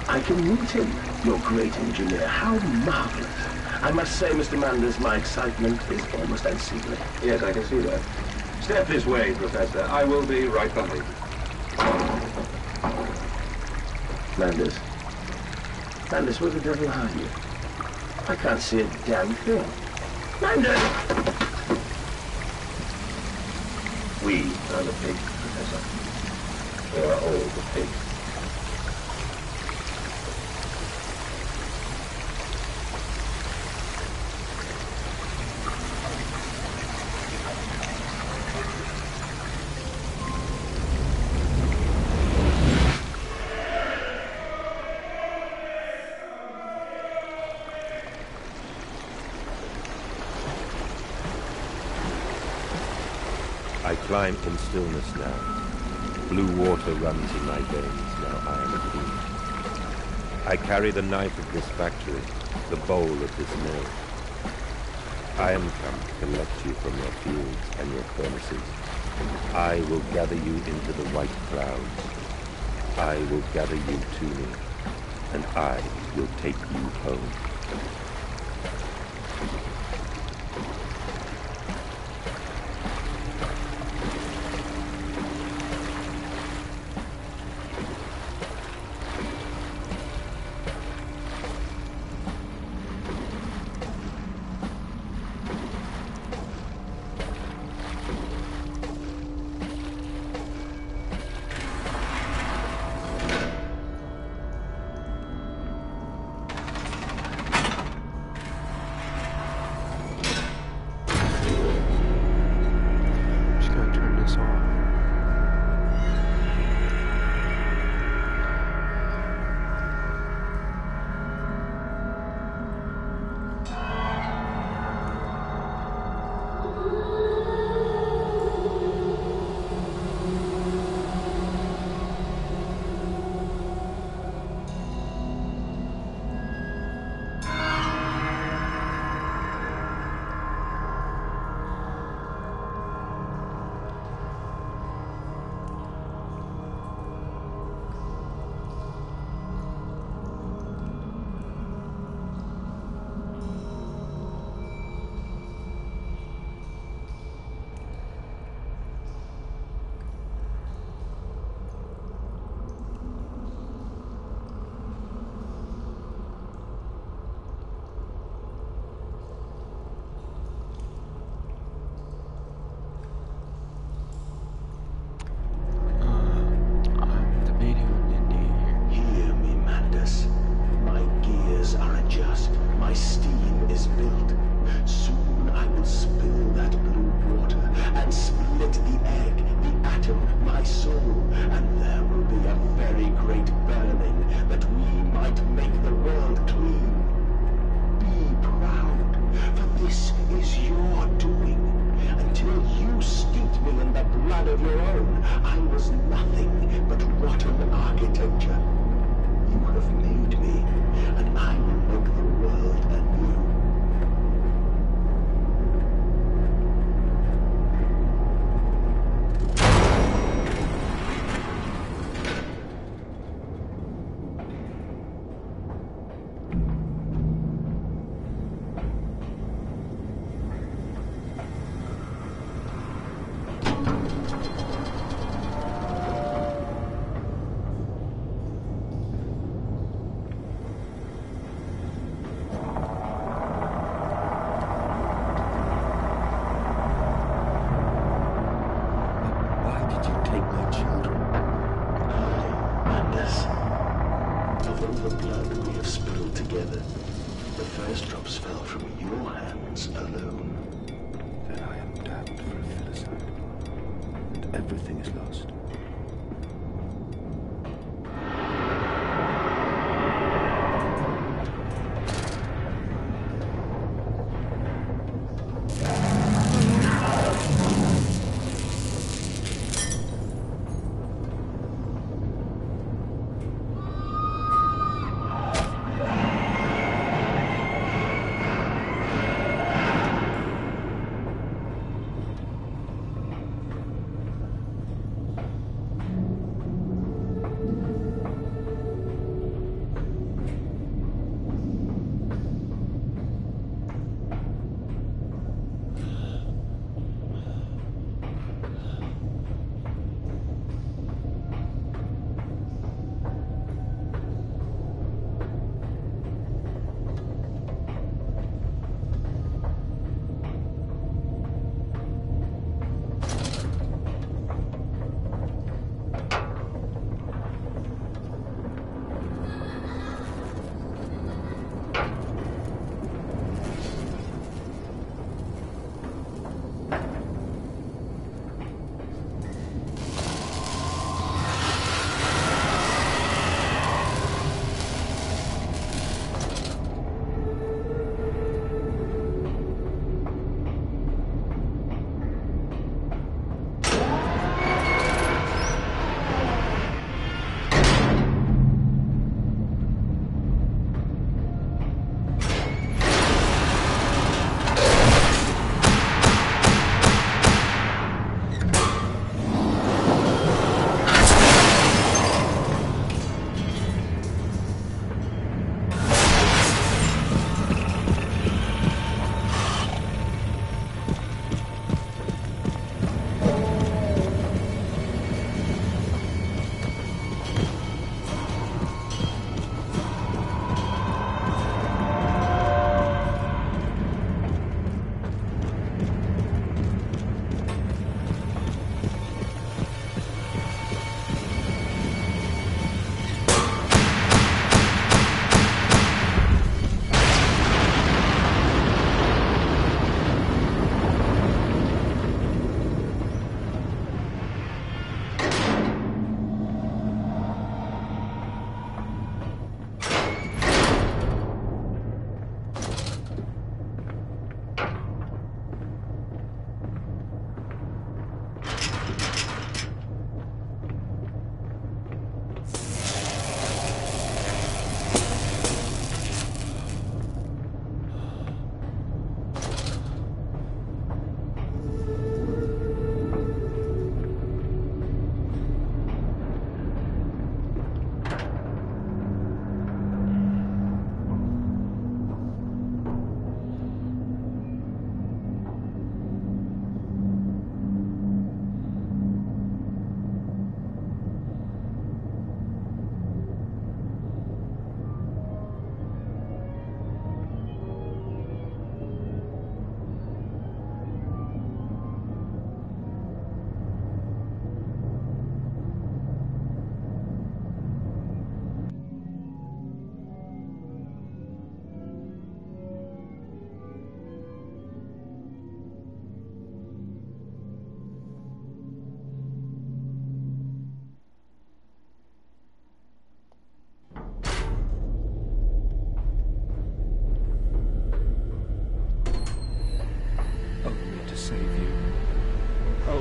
I can meet him, your great engineer. How marvelous. I must say, Mr. Manders, my excitement is almost unseemly. Yes, I can see that. Step this way, Professor. I will be right behind you. Manders? Manders, where the devil are you? I can't see a damn thing. Manders! We are the pigs, Professor. We are all the pigs. I climb in stillness now. Blue water runs in my veins, now I am a king. I carry the knife of this factory, the bowl of this mill. I am come to collect you from your fields and your furnaces. I will gather you into the white clouds. I will gather you to me, and I will take you home. Everything is lost.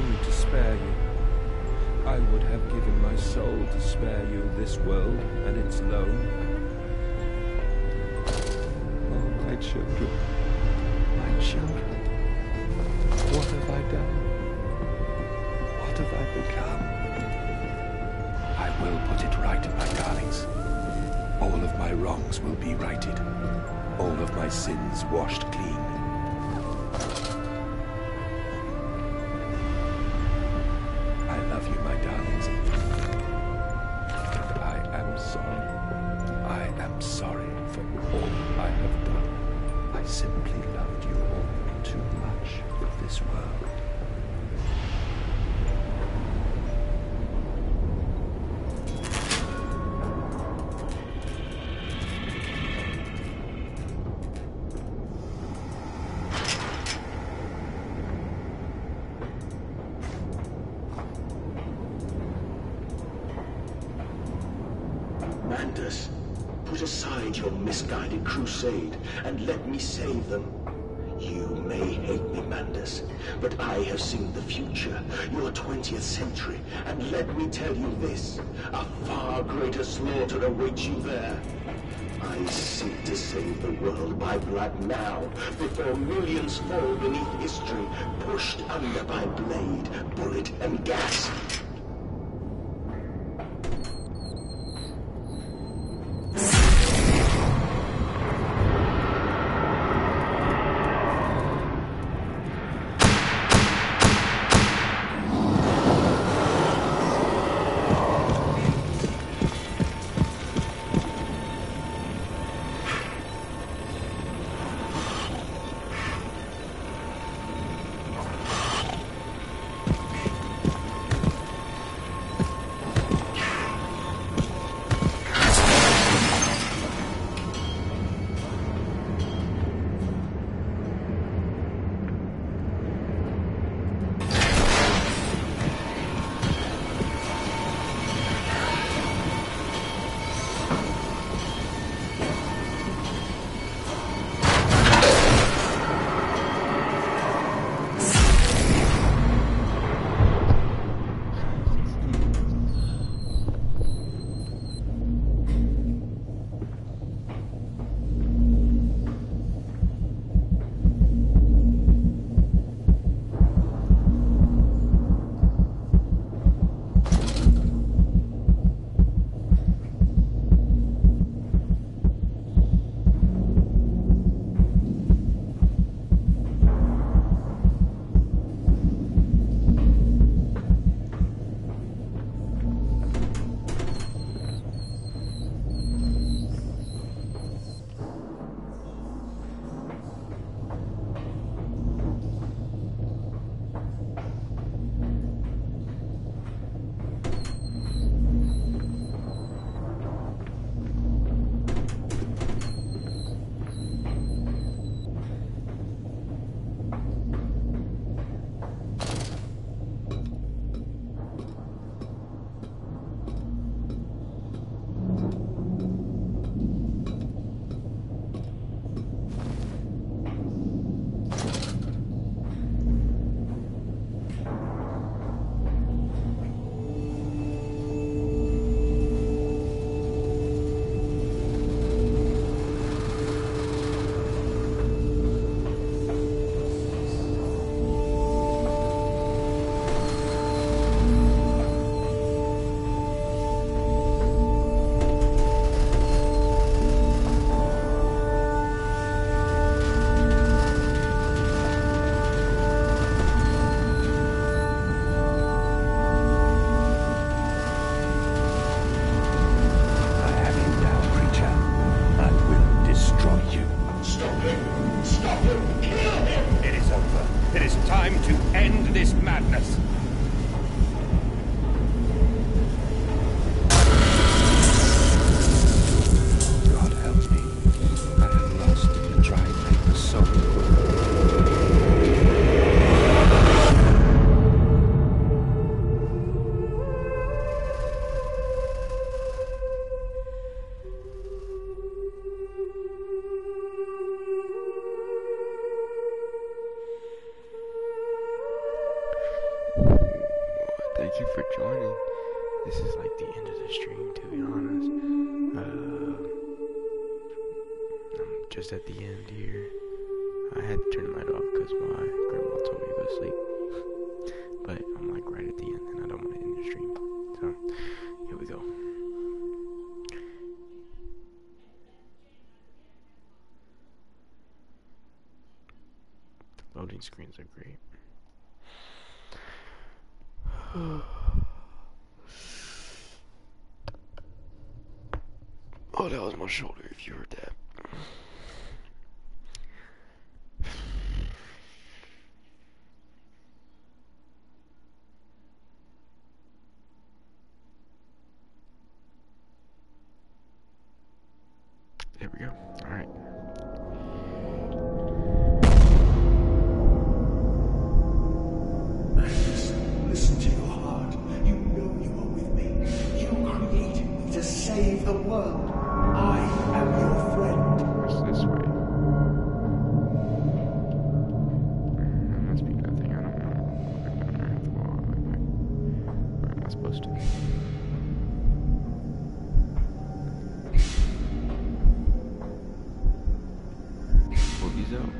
only to spare you. I would have given my soul to spare you this world and its loan. Oh, my children, my children, what have I done? What have I become? I will put it right, my darlings. All of my wrongs will be righted. All of my sins washed clean. I love you, my darlings. And I am sorry. I am sorry for all I have done. I simply loved you all too much with this world. Mandus, put aside your misguided crusade and let me save them. You may hate me, Mandus, but I have seen the future, your 20th century, and let me tell you this, a far greater slaughter awaits you there. I seek to save the world by blood now, before millions fall beneath history, pushed under by blade, bullet, and gas. you for joining. This is like the end of the stream, to be honest. I'm just at the end here. I had to turn the light off because my grandma told me to go to sleep. But I'm like right at the end and I don't want to end the stream. So, here we go. The loading screens are great. Oh, that was my shoulder if you heard that. There we go. Alright. Magnus, listen to your heart. You know you are with me. You created me to save the world. I am your friend. What's this way? That must be nothing. I don't know. Where am I supposed to? Boogies out.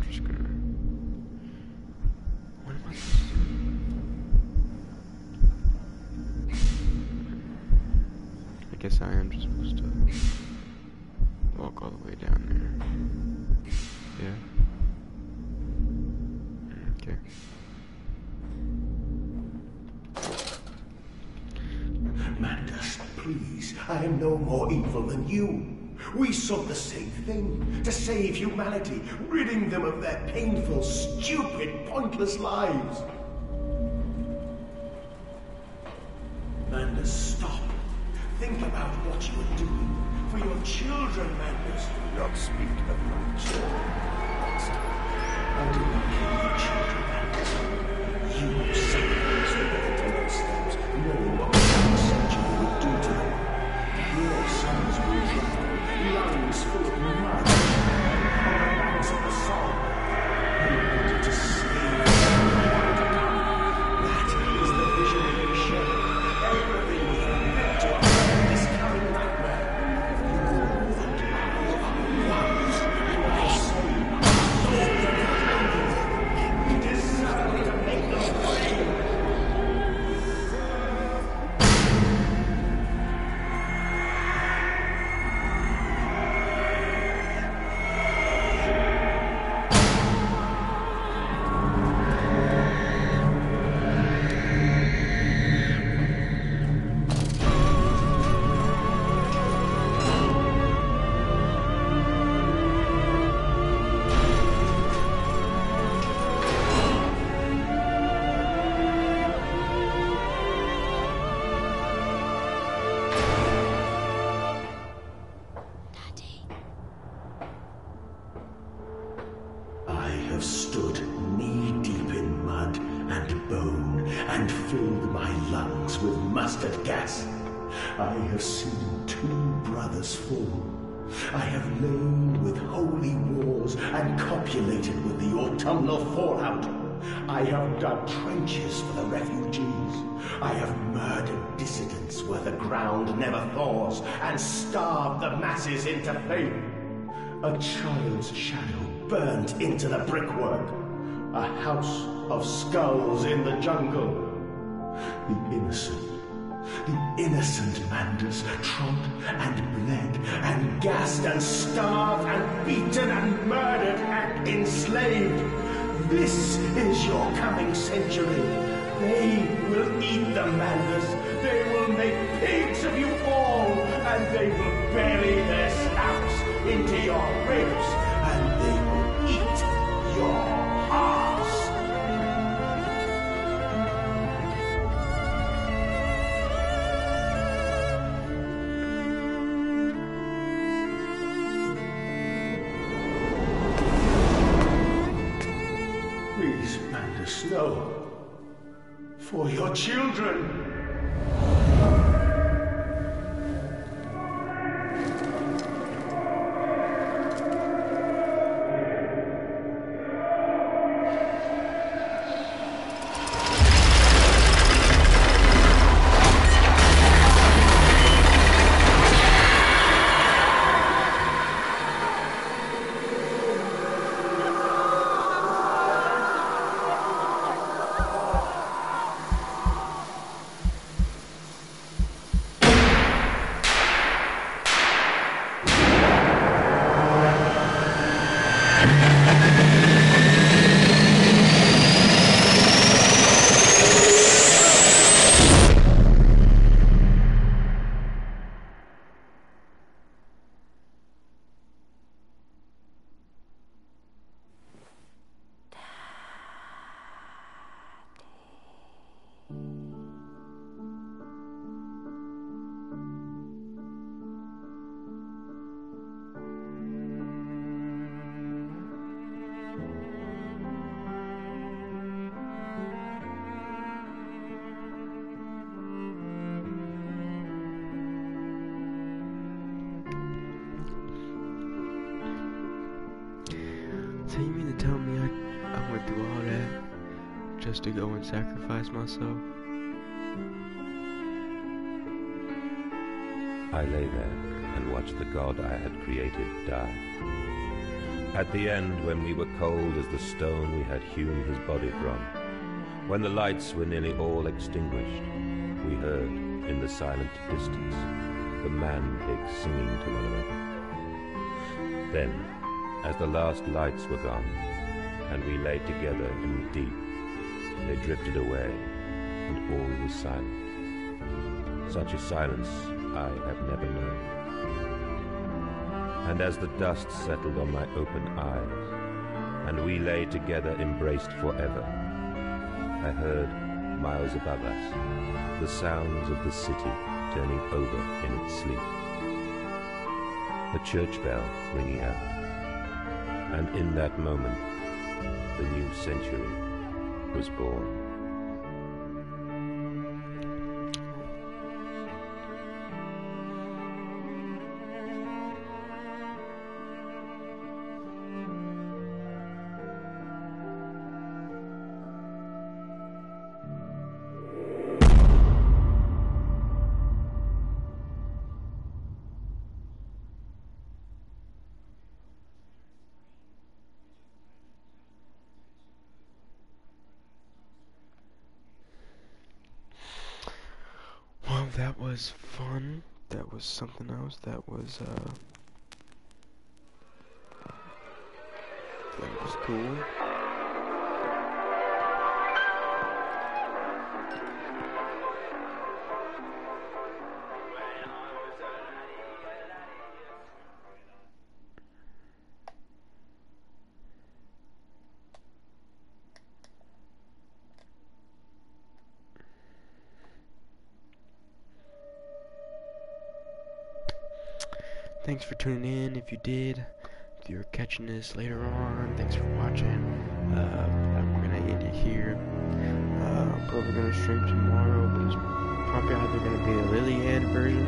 Just gonna. What am I supposed to do? I guess I am just supposed to walk all the way down there. Yeah. Okay. Mandus, please, I am no more evil than you. We sought the same thing, to save humanity, ridding them of their painful, stupid, pointless lives. Mandus, stop. Think about what you are doing. For your children, Mandus. Do not speak of my children. I do not kill your children, Mandus. You sacrificed the death steps, knowing what the century would do to them. Your sons will drown, lungs full of mud, on the banks of the Somme. You wanted to save them. That is the vision they share. Everything was meant to avoid this coming nightmare. You and I are ones. You are the same. We deserve to make them free. I have stood knee-deep in mud and bone and filled my lungs with mustard gas. I have seen 2 brothers fall. I have lain with holy wars and copulated with the autumnal fallout. I have dug trenches for the refugees. I have murdered dissidents where the ground never thaws and starved the masses into fame. A child's shadow burnt into the brickwork. A house of skulls in the jungle. The innocent Mandus trod and bled and gassed and starved and beaten and murdered and enslaved. This is your coming century. They will eat the Mandus. They will make pigs of you all, and they will bury their snouts into your ribs, and they will eat your hearts. Please, Mandus, no. For your children. tell me I went through all that just to go and sacrifice myself? I lay there and watched the god I had created die. At the end, when we were cold as the stone we had hewn his body from, when the lights were nearly all extinguished, we heard, in the silent distance, the man-pigs singing to one another. Then, as the last lights were gone, and we lay together in the deep, they drifted away, and all was silent. Such a silence I have never known. And as the dust settled on my open eyes, and we lay together embraced forever, I heard, miles above us, the sounds of the city turning over in its sleep. A church bell ringing out. And in that moment, the new century was born. Well, that was fun. That was something else. That was cool. Thanks for tuning in. If you did, if you're catching this later on, thanks for watching. I'm gonna end it here. I'm probably gonna stream tomorrow, but it's probably either gonna be a Lillian version,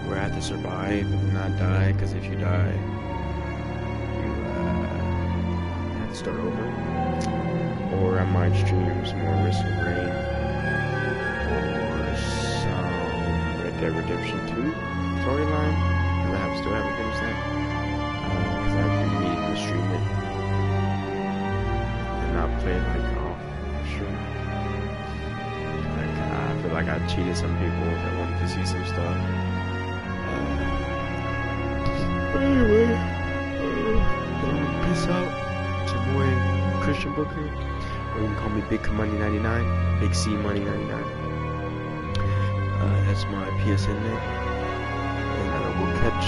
where I have to survive and not die, because if you die, you have to start over. Or I might stream some more Risk of Rain, or some Red Dead Redemption 2 storyline, because I still haven't finished that, because I've been meaning to stream it, and not play it like off stream. Like, I feel like I cheated some people that wanted to see some stuff. But anyway, peace out. It's your boy Christian Booker, or you can call me Big Money 99, Big C Money 99. That's my PSN name. And I will catch